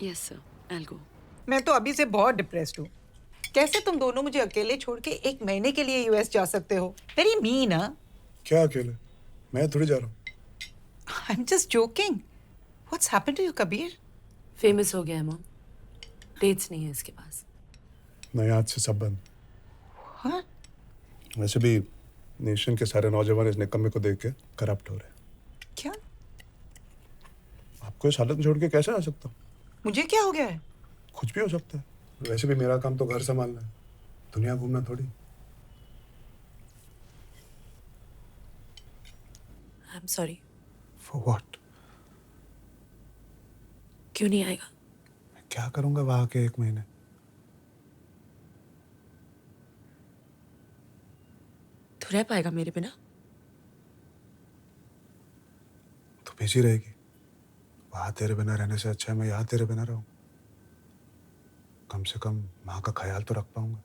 Yes, sir. I'll go. मैं तो अभी से बहुत डिप्रेस्ड हूँ. कैसे तुम दोनों मुझे अकेले छोड़ के 1 महीने के लिए यूएस जा सकते हो? Very mean. क्या अकेले? मैं थोड़ी जा रहा हूँ. I'm just joking. What's happened to you, Kabir? Famous हो गया है मॉम. डेट्स नहीं है इसके पास. नहीं, आज से सब बंद. What? वैसे भी नेशन के सारे नौजवान इस निकम्मे को देख के करप्ट हो रहे हैं. क्या? आपको इस हालत में छोड़ के कैसे आ सकता हूँ? मुझे क्या हो गया है? कुछ भी हो सकता है. वैसे भी मेरा काम तो घर संभालना है, दुनिया घूमना थोड़ी. I'm sorry. For what? क्यों नहीं आएगा? मैं क्या करूंगा वहां के 1 महीने? तू रह पाएगा मेरे बिना? तो बिजी रहेगी. वहां तेरे बिना रहने से अच्छा है मैं यहाँ तेरे बिना रहूं. कम से कम माँ का ख्याल तो रख पाऊंगा.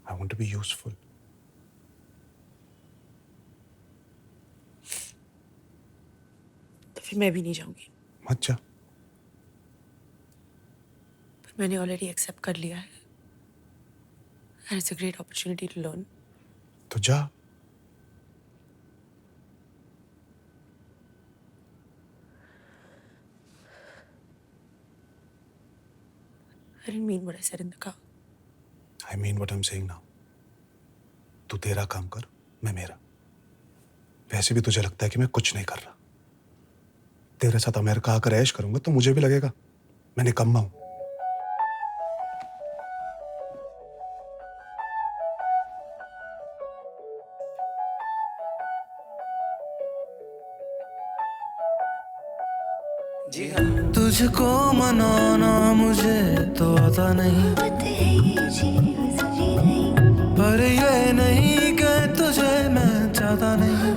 I want to be useful. तो फिर मैं भी नहीं जाऊंगी. मत जा. पर मैंने ऑलरेडी एक्सेप्ट कर लिया है. And it's a great opportunity to learn. तो जा. I didn't mean what I said in the car. I mean what I'm saying now. तू तेरा काम कर, मैं मेरा. वैसे भी तुझे लगता है कि मैं कुछ नहीं कर रहा. तेरे साथ अमेरिका आकर ऐश करूंगा तो मुझे भी लगेगा मैं निकम्मा हूं. तुझको मनाना मुझे तो आता नहीं, पर ये नहीं कि तुझे मैं चाहता नहीं.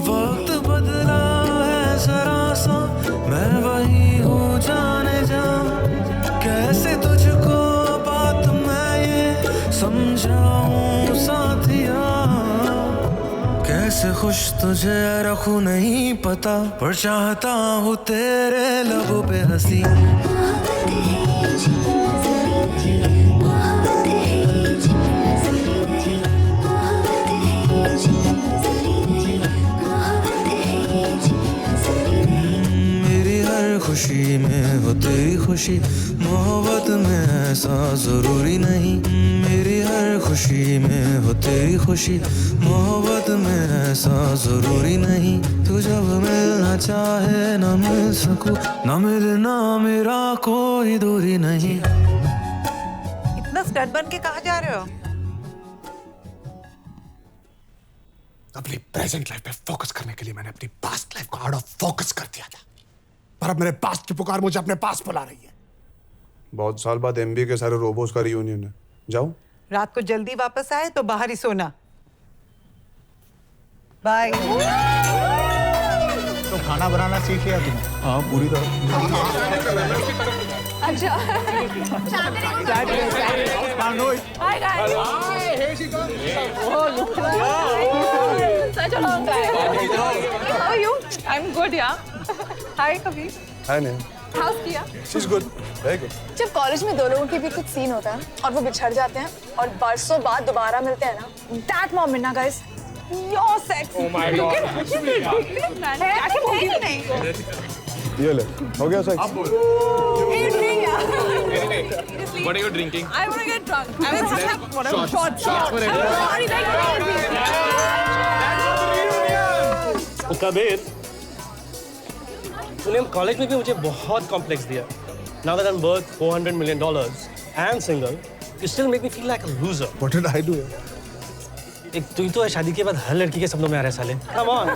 वक्त बदला है जरा सा, मैं वही हूँ जाने जा. कैसे तुझको बात मैं ये समझाऊं साथिया. कैसे खुश तुझे रखूं नहीं पता, पर चाहता हूँ तेरे लबों पे हंसी. खुशी में हो तेरी खुशी, मोहब्बत में ऐसा जरूरी नहीं। मेरी हर खुशी में हो तेरी खुशी, मोहब्बत में ऐसा जरूरी नहीं। तू जब मिलना चाहे ना मिल सकूं, ना मिलना मेरा कोई दूरी नहीं। इतना स्टड बन के कहाँ जा रहे हो? अपनी प्रेजेंट लाइफ पे फोकस करने के लिए मैंने अपनी पास्ट लाइफ को आउट ऑफ फोकस कर दिया था, पर अब मेरे पास्ट की पुकार मुझे अपने पास बुला रही है। बहुत साल बाद एमबीए के सारे रोबोट्स का रियूनियन है, जाऊं? रात को जल्दी वापस आए तो बाहर ही सोना। बाय। तो खाना बनाना सीख लिया तुमने? हाँ, पूरी तरह। अच्छा। Hi guys. Here she comes. Oh, look at that. Such a long time. How are you? I'm good, yeah. Hi, Kabir. Hi, Neha. How's Kia? She's good. Very good. जब कॉलेज में दो लोगों के भी कुछ सीन होता है और वो बिछड़ जाते हैं और बरसों बाद दोबारा मिलते हैं ना, that moment ना guys, you're sexy. Oh my God. क्या बोली नहीं? ये ले, हो गया sex? What are you drinking? I want to get drunk. I want to have whatever. Shots. Kabir, तूने कॉलेज में भी मुझे बहुत कॉम्प्लेक्स दिया। Now that I'm worth $400 million and single, you still make me feel like a loser. What did I do? एक तू ही तो है शादी के बाद हर लड़की के सपनों में आ रहे साले। Come on.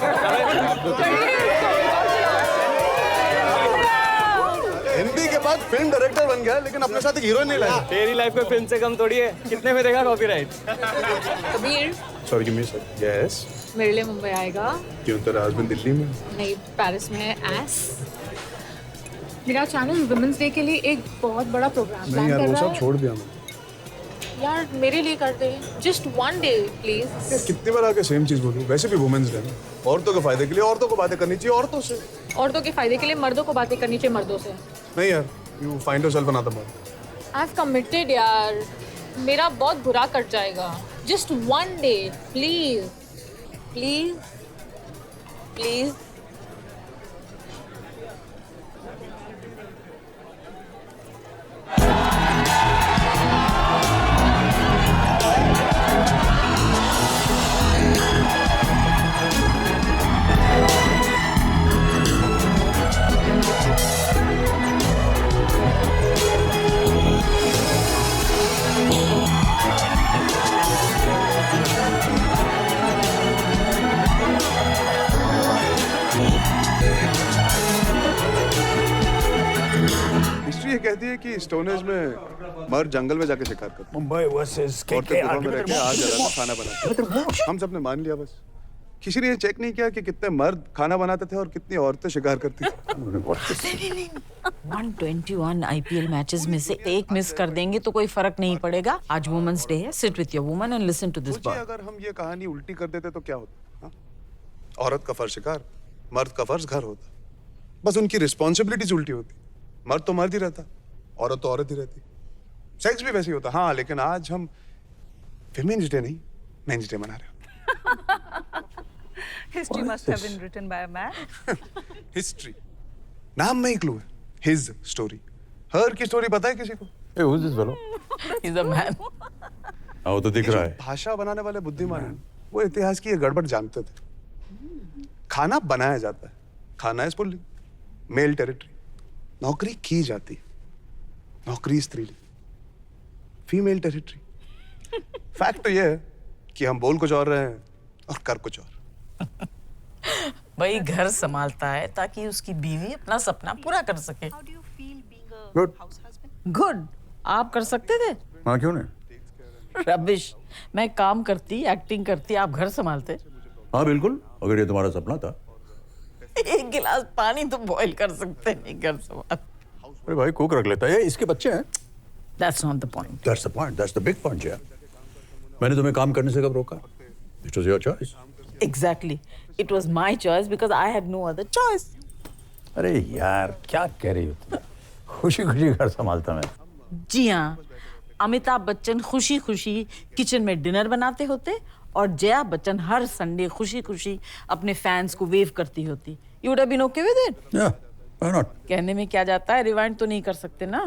हिंदी के बाद फिल्म डायरेक्टर बन गया, लेकिन अपने साथ एक हीरोइन नहीं लाया। तेरी लाइफ में फिल्म से कम थोड़ी है। कितने में देगा copyright? Kabir, Sorry, give me a sec. Yes. मेरे लिए मुंबई आएगा? क्यों, तेरा हस्बैंड दिल्ली में? नहीं, पेरिस में है। एस मेरा चैनल वुमेन्स डे के लिए एक बहुत बड़ा प्रोग्राम नहीं प्लान यार, कर वो रहा सब है। छोड़ दिया मैंने। यार मेरे लिए कर दे, जस्ट वन डे प्लीज। कितनी बार आके सेम चीज बोलूं? वैसे भी वुमेन्स डे है, औरतों के फायदे के लिए औरतों को बातें करनी चाहिए औरतों से। औरतों के फायदे के लिए मर्दों को बातें करनी चाहिए मर्दों से। नहीं यार, you find yourself another man. I have committed यार, मेरा बहुत बुरा कट जाएगा। Just one day please please please. History ये कहती है कि स्टोनेज में मर्द जंगल में जाके शिकार करते। मुंबई वर्सेस औरतें गुफा में रह के आग जलाकर खाना बनाते। हम सबने मान लिया, बस किसी ने ये चेक नहीं किया कि कितने मर्द खाना बनाते थे और कितनी औरतें शिकार करती थी। 121 आईपीएल मैचेस में से एक मिस कर देंगे तो कोई फर्क नहीं पड़ेगा। आज वुमेन्स डे है, sit with your woman and listen to this सोचिए बर्ड। अगर हम ये कहानी उल्टी कर देते तो क्या होता? हाँ? औरत का फर्ज शिकार, मर्द का फर्ज घर होता। बस उनकी रिस्पॉन्सिबिलिटीज उल्टी होती। मर्द तो मर्द ही रहता, औरत तो औरत ही रहती। सेक्स भी वैसे ही होता। हाँ, लेकिन आज हम विमेन्स डे नहीं, मेंस डे मना रहे हो। History must have been written by a man. History नाम में ही क्लू है। हिज स्टोरी, हर की स्टोरी पता है किसी को? Hey, who's this fellow? He's a man. वो तो दिख रहा है। भाषा बनाने वाले बुद्धिमान हैं, वो इतिहास की ये गड़बड़ जानते थे। खाना बनाया जाता है, खाना इज पुल्लिंग, मेल टेरिटरी। नौकरी की जाती है, नौकरी स्त्रीलिंग, फीमेल टेरिटरी। फैक्ट तो ये है कि हम बोल कुछ और रहे हैं और कर कुछ और। भाई घर संभालता है ताकि उसकी बीवी अपना सपना पूरा कर सके। गुड गुड, आप कर सकते थे? हाँ, क्यों नहीं? रबिश, मैं काम करती, एक्टिंग करती, आप घर संभालते। हाँ बिल्कुल, अगर ये तुम्हारा सपना था। एक गिलास पानी तो बॉईल कर सकते नहीं घर संभाल। अरे भाई, कुक रख लेता है, इसके बच्चे हैं। That's not the point. That's the point. That's the big point, yeah. मैंने तुम्हें काम करने से कब रोका? It was your choice. Exactly. It was my choice because I had no other choice. अरे यार, क्या कह रही हो तुम? खुशी खुशी घर संभालता मैं। जी हाँ, अमिताभ बच्चन खुशी खुशी किचन में डिनर बनाते होते और जया बच्चन हर संडे खुशी खुशी अपने फैंस को वेव करती होती। You would have been okay with it? Yeah, Why not? कहने में क्या जाता है, रिवाइंड तो नहीं कर सकते ना।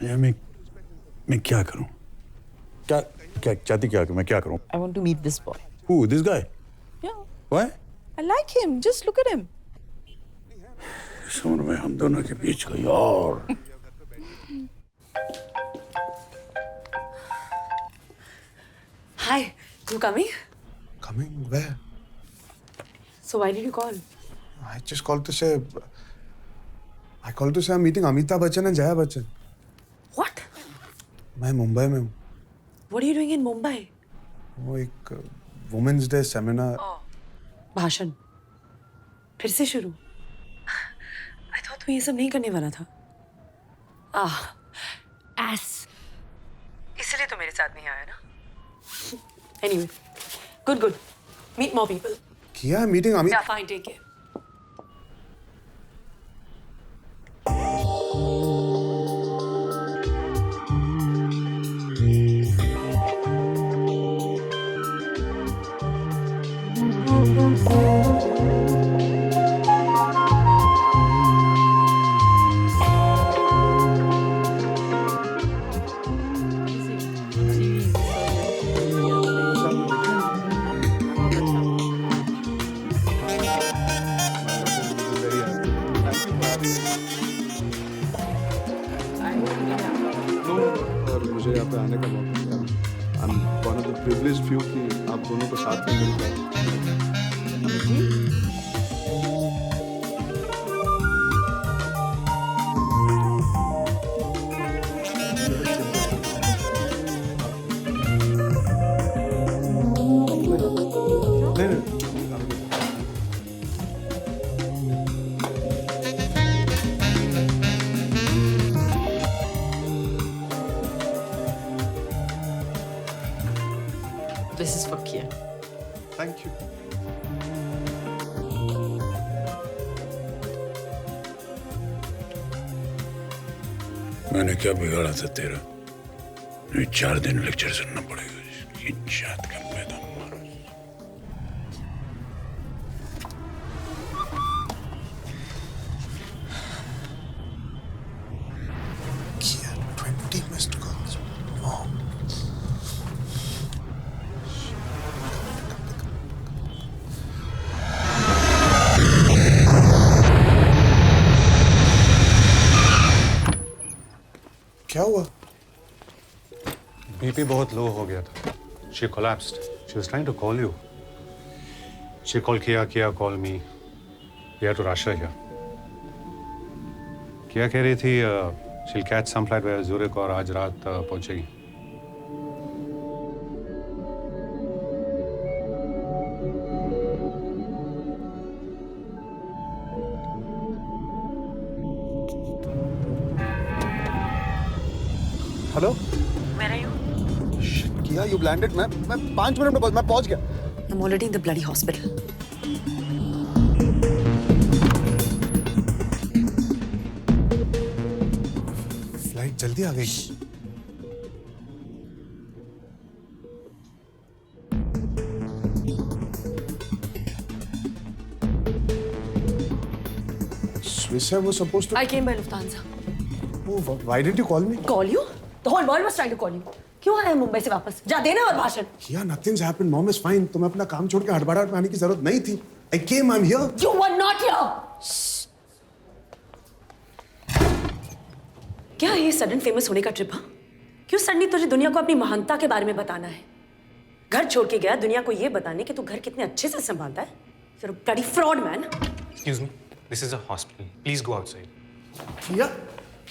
यार मैं क्या करूं? क्या चाहती क्या मैं क्या करूं? I want to meet this boy. Who? This guy? Yeah. Why? I like him. Just look at him. इस उम्र में हम दोनों के बीच कोई और। Hi, you coming? Coming where? So why did you call? I just called to say. I called to say I'm meeting Amitabh Bachchan and Jaya Bachchan. What? मैं मुंबई में हूँ। What are you doing in Mumbai? वो एक women's day seminar. भाषण फिर से शुरू। I thought तू ये सब नहीं करने वाला था। Ass. इसलिए तो मेरे साथ नहीं आया ना। Anyway, good. Meet more people. किया meeting Amit. Yeah, fine, take care. और मुझे यहाँ पे आने का मौका मिला। I'm one of the privileged few कि आप दोनों को साथ में मिल पाए। This is for Kia. Thank you. मैंने क्या बिगाड़ा था तेरा? 4 दिन लेक्चर सुनना पड़ेगा। ये जात का मैदान मारो। Kia, 20 missed calls. Oh. क्या हुआ? बीपी बहुत लो हो गया था। She collapsed. She was trying to call you. She called Kia call me. We had to rush her here. Kia कह रही थी she'll catch some flight via Zurich और आज रात पहुंचेगी। हेलो? Where are you? किया you landed? मैं 5 minute में पहुंच गया। I'm already in the bloody hospital. Flight जल्दी आ गई। Swiss है वो supposed to. I came by Lufthansa. Oh, why didn't you call me? Call you? The whole world was trying to call you. क्यों आया मुंबई से वापस? जा देना और भाषण। किया nothing's happened. Mom is fine. तुम्हें अपना काम छोड़ के हड़बड़ाहट में आने की जरूरत नहीं थी. I came. I'm here. You were not here. क्या ये सडन फेमस होने का ट्रिप? हाँ? क्यों सडनली तुझे दुनिया को अपनी महानता के बारे में बताना है? घर छोड़ के गया दुनिया को ये बताने कि तू घर कितने अच्छे से संभालता है? You're a bloody fraud, man. Excuse me. This is a hospital. Please go outside.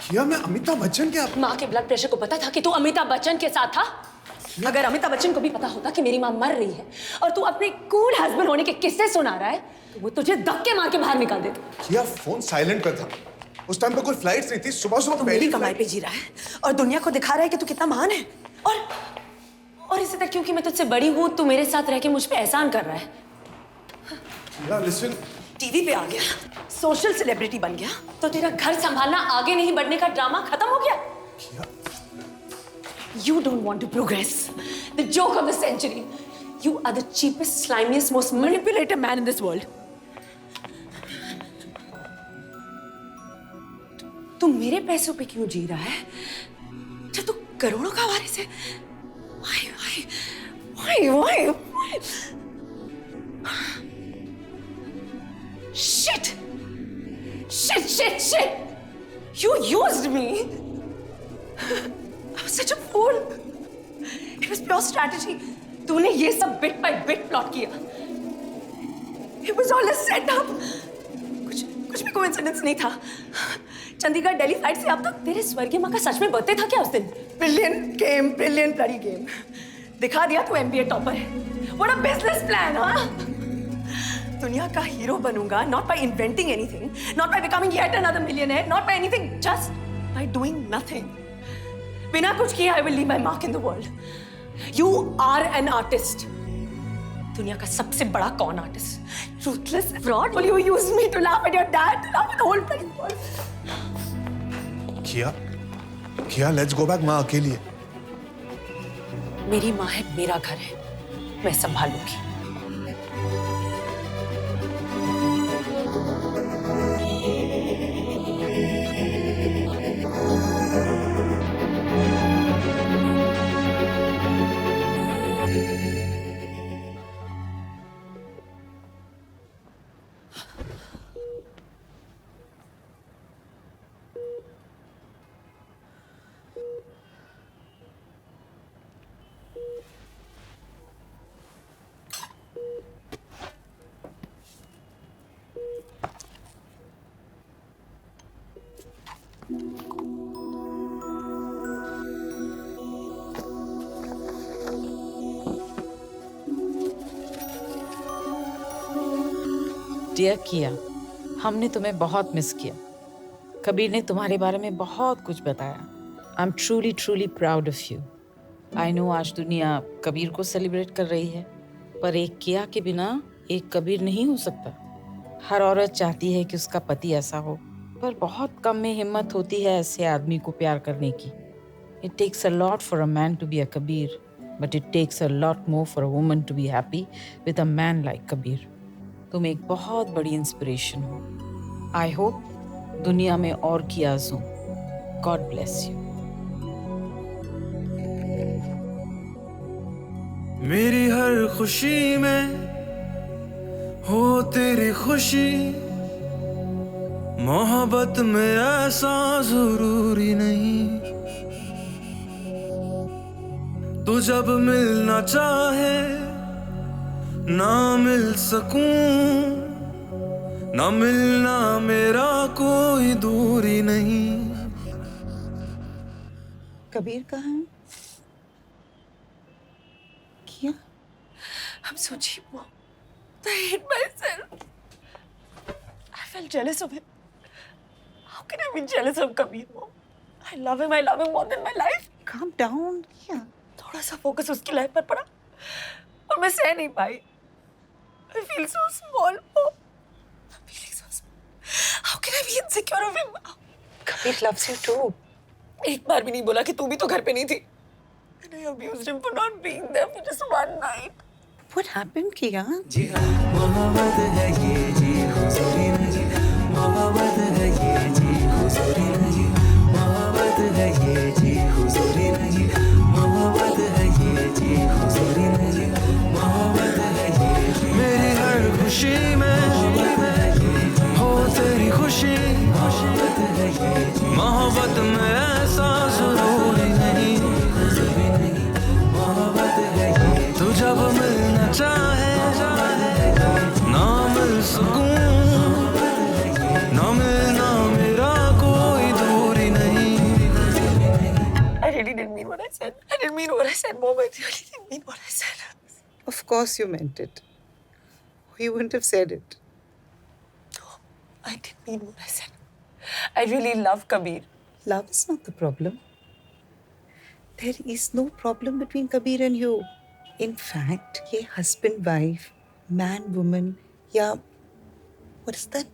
किया मैं अमिताभ बच्चन के माँ के ब्लड प्रेशर को पता था कि तू अमिताभ बच्चन के साथ था? अगर अमिताभ बच्चन को भी पता होता कि मेरी माँ मर रही है और तू अपने कूल हस्बैंड होने के किस्से सुना रहा है तो वो तुझे धक्के मार के बाहर निकाल देता। किया फोन साइलेंट पे था। उस टाइम पे कोई फ्लाइट्स नहीं थी। सुबह तू मेरी कमाई पे जी रहा है और दुनिया को दिखा रहा है कि तू कितना महान है और इसी तरह क्योंकि मैं तुझसे बड़ी हूँ तू मेरे साथ रह के मुझ पे एहसान कर रहा है। लिसन टीवी पे आ गया, सोशल सेलिब्रिटी बन गया तो तेरा घर संभालना आगे नहीं बढ़ने का ड्रामा खत्म हो गया। You don't want to progress. The joke of the century. You are the cheapest, slimiest, most manipulative man in this world. तू मेरे पैसों पे क्यों जी रहा है जब तू करोड़ों का वारिस है? Why? Shit! You used me. I was such a fool. It was pure strategy. तूने ये सब bit by bit plot किया. It was all a setup. कुछ भी coincidence नहीं था. चंडीगढ़ दिल्ली फ्लाइट से अब तक तेरे स्वर्गीय माँ का सच में बर्थडे था क्या उस दिन? Brilliant bloody game. दिखा दिया तू MBA टॉपर है. What a business plan, हाँ? दुनिया का हीरो बनूंगा, not by inventing anything, not by becoming yet another millionaire, not by anything, just by doing nothing. बिना कुछ किए I will leave my mark in the world. You are an artist. दुनिया का सबसे बड़ा कौन artist? Ruthless fraud. Will you use me to laugh at your dad, to laugh at the whole bloody world? किया, let's go back. माँ अकेली है. मेरी माँ है, मेरा घर है, मैं संभालूंगी. डियर किया, हमने तुम्हें बहुत मिस किया. कबीर ने तुम्हारे बारे में बहुत कुछ बताया. I am truly proud of you. I know आज दुनिया कबीर को सेलिब्रेट कर रही है, पर एक किया के बिना एक कबीर नहीं हो सकता. हर औरत चाहती है कि उसका पति ऐसा हो, पर बहुत कम में हिम्मत होती है ऐसे आदमी को प्यार करने की. It takes a lot for a man to be a Kabir, but it takes a lot more for a woman to be happy with a man like Kabir. तुम एक बहुत बड़ी इंस्पिरेशन हो. आई होप दुनिया में और कियाज हो. God bless you. मेरी हर खुशी में हो तेरी खुशी, मोहब्बत में ऐसा जरूरी नहीं. तू जब मिलना चाहे ना मिल सकूं, ना मिलना मेरा कोई दूरी नहीं. कबीर कहाँ है? किया? I'm so cheap, Mom. I hate myself. I felt jealous of him. How can I be jealous of Kabir, Mom? I love him more than my life. Calm down. Yeah. थोड़ा सा फोकस उसकी life पर पड़ा और मैं सह नहीं पाई. I feel so small, Mom. I'm feeling so small. How can I be insecure of him? Kabir loves you too. एक बार भी नहीं बोला कि तू भी तो घर पे नहीं थी. And I abused him for not being there for just one night. What happened, Kiya? जी हाँ, मोहब्बत है ये जी हुजूरी नहीं. मोहब्बत है ये जी हुजूरी नहीं. मोहब्बत है ये जी हुजूरी नहीं. मोहब्बत है ये जी हुजूरी नहीं. मोहब्बत है ये. मेरी हर खुशी में हो तेरी खुशी. मोहब्बत में ऐसा जरूरी नहीं. मोहब्बत है ये. तू जब मिलना चाहे ना मिल सकूं, ना मिलना मेरा कोई दूरी नहीं. I really didn't mean what I said. I didn't mean what I said, Mom. I really didn't mean what I said. Of course you meant it. You wouldn't have said it. I didn't mean what I said. I really love Kabir. Love is not the problem. There is no problem between Kabir and you. In fact, ये husband wife, man woman या what is that?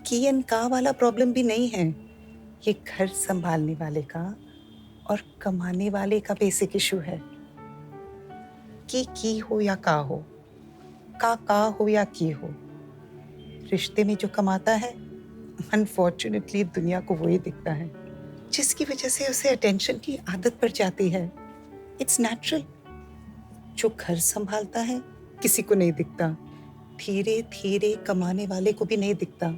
की and का वाला problem भी नहीं है. ये घर संभालने वाले का और कमाने वाले का बेसिक इशू है. की हो या का हो, का हो या की हो, रिश्ते में जो कमाता है अनफॉर्चुनेटली दुनिया को वही दिखता है जिसकी वजह से उसे अटेंशन की आदत पड़ जाती है। It's natural. जो घर संभालता है किसी को नहीं दिखता, धीरे धीरे कमाने वाले को भी नहीं दिखता।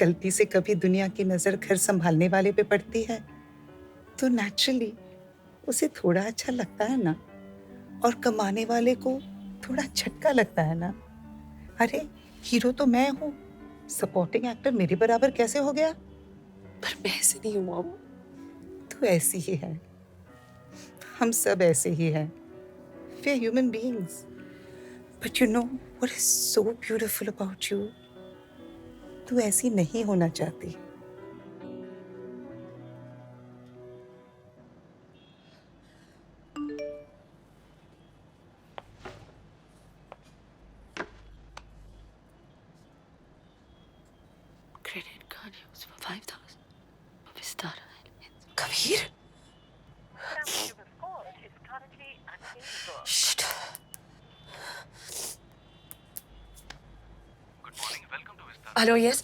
गलती से कभी दुनिया की नजर घर संभालने वाले पे पड़ती है तो नेचुरली उसे थोड़ा अच्छा लगता है ना, और कमाने वाले को थोड़ा झटका लगता है ना। अरे हीरो तो मैं हूँ, सपोर्टिंग एक्टर मेरे बराबर कैसे हो गया? पर मैं ऐसे नहीं हूँ मॉम। तू ऐसी ही है, हम सब ऐसे ही हैं। We are human beings. But you know what is so beautiful about you? तू ऐसी नहीं होना चाहती। Credit card used for 5,000. Vistara. Kabir? Shit. Hello, yes.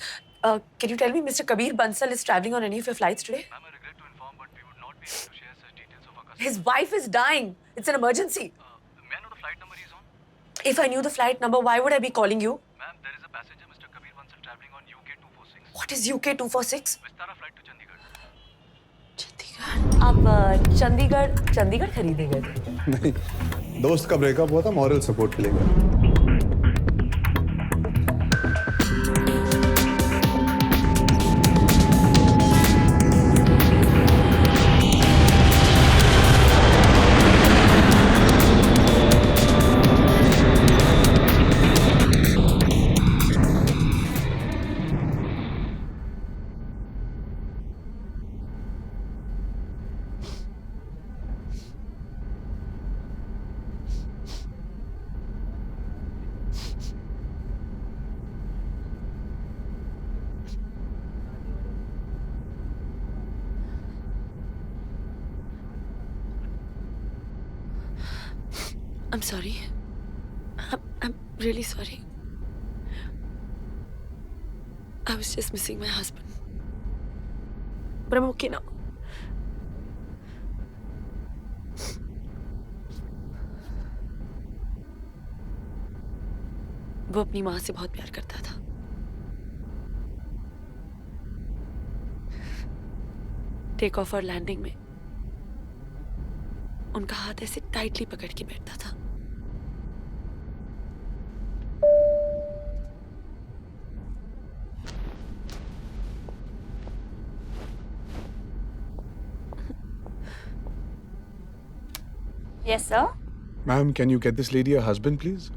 Can you tell me Mr. Kabir Bansal is traveling on any of your flights today? Ma'am, I regret to inform, but we would not be able to share such details of our customer. His wife is dying. It's an emergency. May I know the flight number he's on? If I knew the flight number, why would I be calling you? Ma'am, there is a passenger, Mr. Kabir Bansal, traveling on UK 246. What is UK 246? Vistara flight to Chandigarh. आप चंडीगढ़ खरीदे गए थे? नहीं, दोस्त का breakup हुआ था, moral support के लिए गया। I'm sorry. I'm really sorry. I was just missing my husband. But I'm okay now. वो अपनी माँ से बहुत प्यार करता था। टेक ऑफ और लैंडिंग में उनका हाथ ऐसे टाइटली पकड़ के बैठता था। Yes, sir. Ma'am, can you get this lady a husband, please?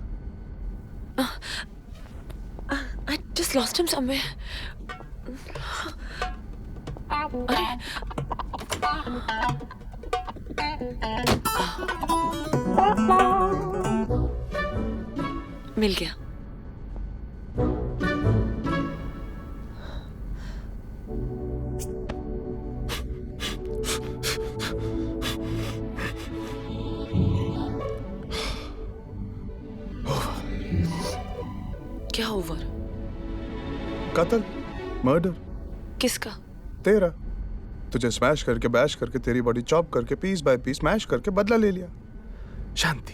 I just lost him somewhere. मिल गया। क्या ओवर? कत्ल, मर्डर। किसका? तेरा। तुझे स्मैश करके, बैश करके, तेरी बॉडी चॉप करके, पीस बाय पीस मैश करके बदला ले लिया। शांति।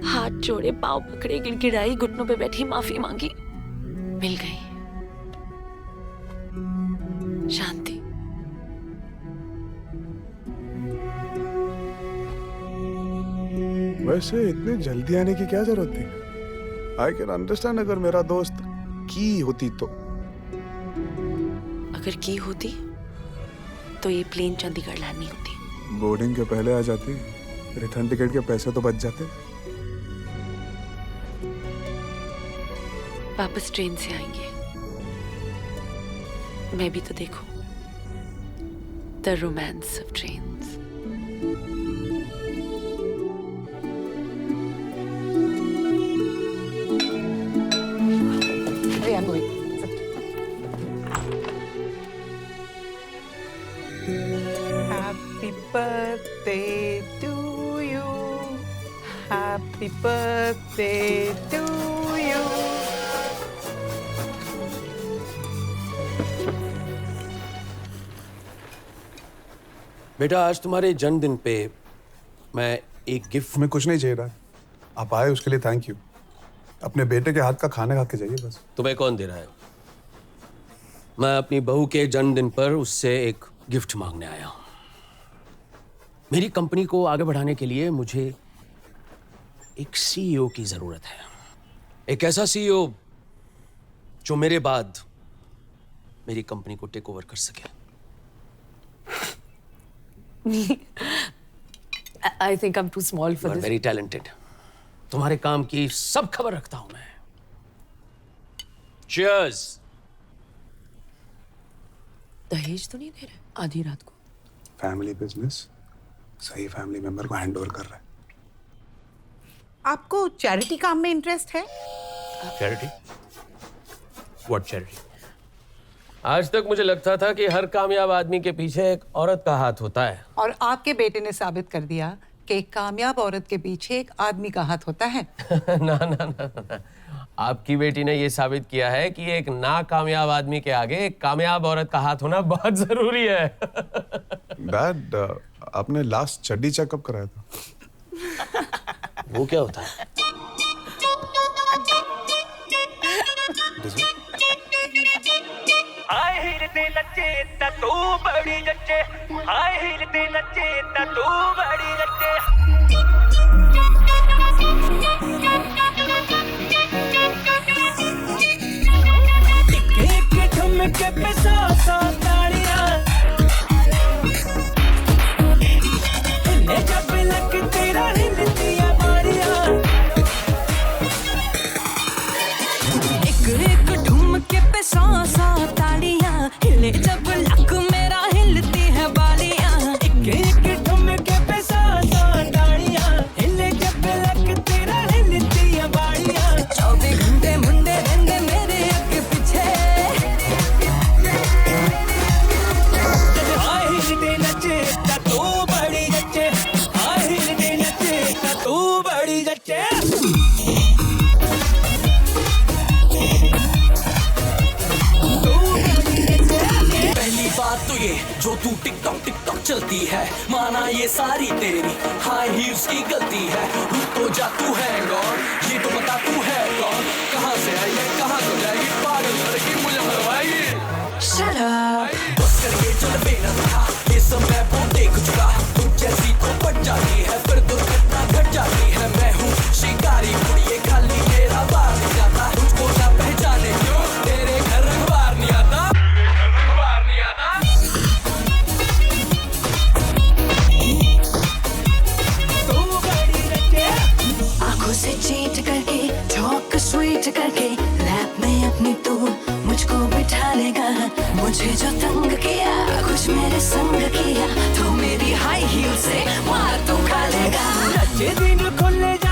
हाथ जोड़े, पाँव पकड़े, गिड़गिड़ाई, घुटनों पे बैठी, माफी मांगी, मिल गई। शांति। वैसे इतने जल्दी आने की क्या जरूरत थी? आई कैन अंडरस्टैंड अगर मेरा दोस्त की होती तो। अगर की होती तो ये प्लेन चंडीगढ़ लैंड नहीं होती। बोर्डिंग के पहले आ जाती, रिटर्न टिकट के पैसे तो बच जाते। वापस ट्रेन से आएंगे। मैं भी तो देखूं the romance of trains. I'm going. Happy birthday to you. Happy birthday to you. बेटा आज तुम्हारे जन्मदिन पे मैं एक गिफ्ट हमें कुछ नहीं चाहिए था, आप आए उसके लिए थैंक यू। अपने बेटे के हाथ का खाना खा के जाइए बस। तुम्हें कौन दे रहा है? मैं अपनी बहू के जन्मदिन पर उससे एक गिफ्ट मांगने आया हूं। मेरी कंपनी को आगे बढ़ाने के लिए मुझे एक सीईओ की जरूरत है, एक ऐसा सीईओ जो मेरे बाद मेरी कंपनी को टेक ओवर कर सके। I think I'm too small for this. Very talented. तुम्हारे काम की सब खबर रखता हूं मैं। Cheers! दहेज तो नहीं दे रहे आधी रात को? फैमिली बिजनेस सही फैमिली मेंबर को हैंड ओवर कर रहा है। आपको चैरिटी काम में इंटरेस्ट है? चैरिटी? What charity? आज तक मुझे लगता था कि हर कामयाब आदमी के पीछे एक औरत का हाथ होता है। और आपके बेटे ने साबित कर दिया कि एक कामयाब औरत के पीछे एक आदमी का हाथ होता है। ना ना ना ना, आपकी बेटी ने ये साबित किया है कि एक नाकामयाब आदमी के आगे एक कामयाब औरत का हाथ होना बहुत जरूरी है। डैड, आपने लास्ट चड्डी चेकअप कराया था? वो क्या होता है? हाय हिलते नचे ता तू बड़ी जच्चे, हाय हिलते नचे ता तू बड़ी जच्चे। एक एक ठुमके पे 100 तालियां, हिले जब लग तेरा हिलती है बारियां। एक एक ठुमके पे 100 तालियां, हिले जब लग मेरा हिलती है बालियां। एक एक ठुमके पे 100 तालियां, हिले जब लग तेरा हिलती है बालियां। 24 घंटे मुंडे रहंदे मेरे अग पीछे, हाय हिलते नचे ता तू बड़ी जच्चे, हाय हिलते नचे ता तू बड़ी जच्चे। पहली बात तो ये जो तू टिकटॉक चलती है, माना ये सारी तेरी हाई हील्स की गलती है। रुक तो जा तू है कौन, ये तो बता तू है कौन, कहाँ से आई है कहाँ को जाएगी, पागल लड़की मुझे मरवाएगी। Shut up। बस कर ये चल बेना था, ये सब मैं वो देख चुका। तू जैसी को पट जाती है फिर दुर्घटना घट जाती है। मैं हूँ शिकारी कुड़िए, खाली मेरा बार नहीं जाता। तुझको ना पहचाने क्यों, तेरे घर अखबार नहीं आता। आंखों से चीट करके, टॉक स्वीट करके, लैप में अपनी तू मुझको बिठा लेगा। मुझे जो तंग किया, कुछ मेरे संग किया, तो मेरी हाई हील से मार तू खा लेगा। दिन खुले जा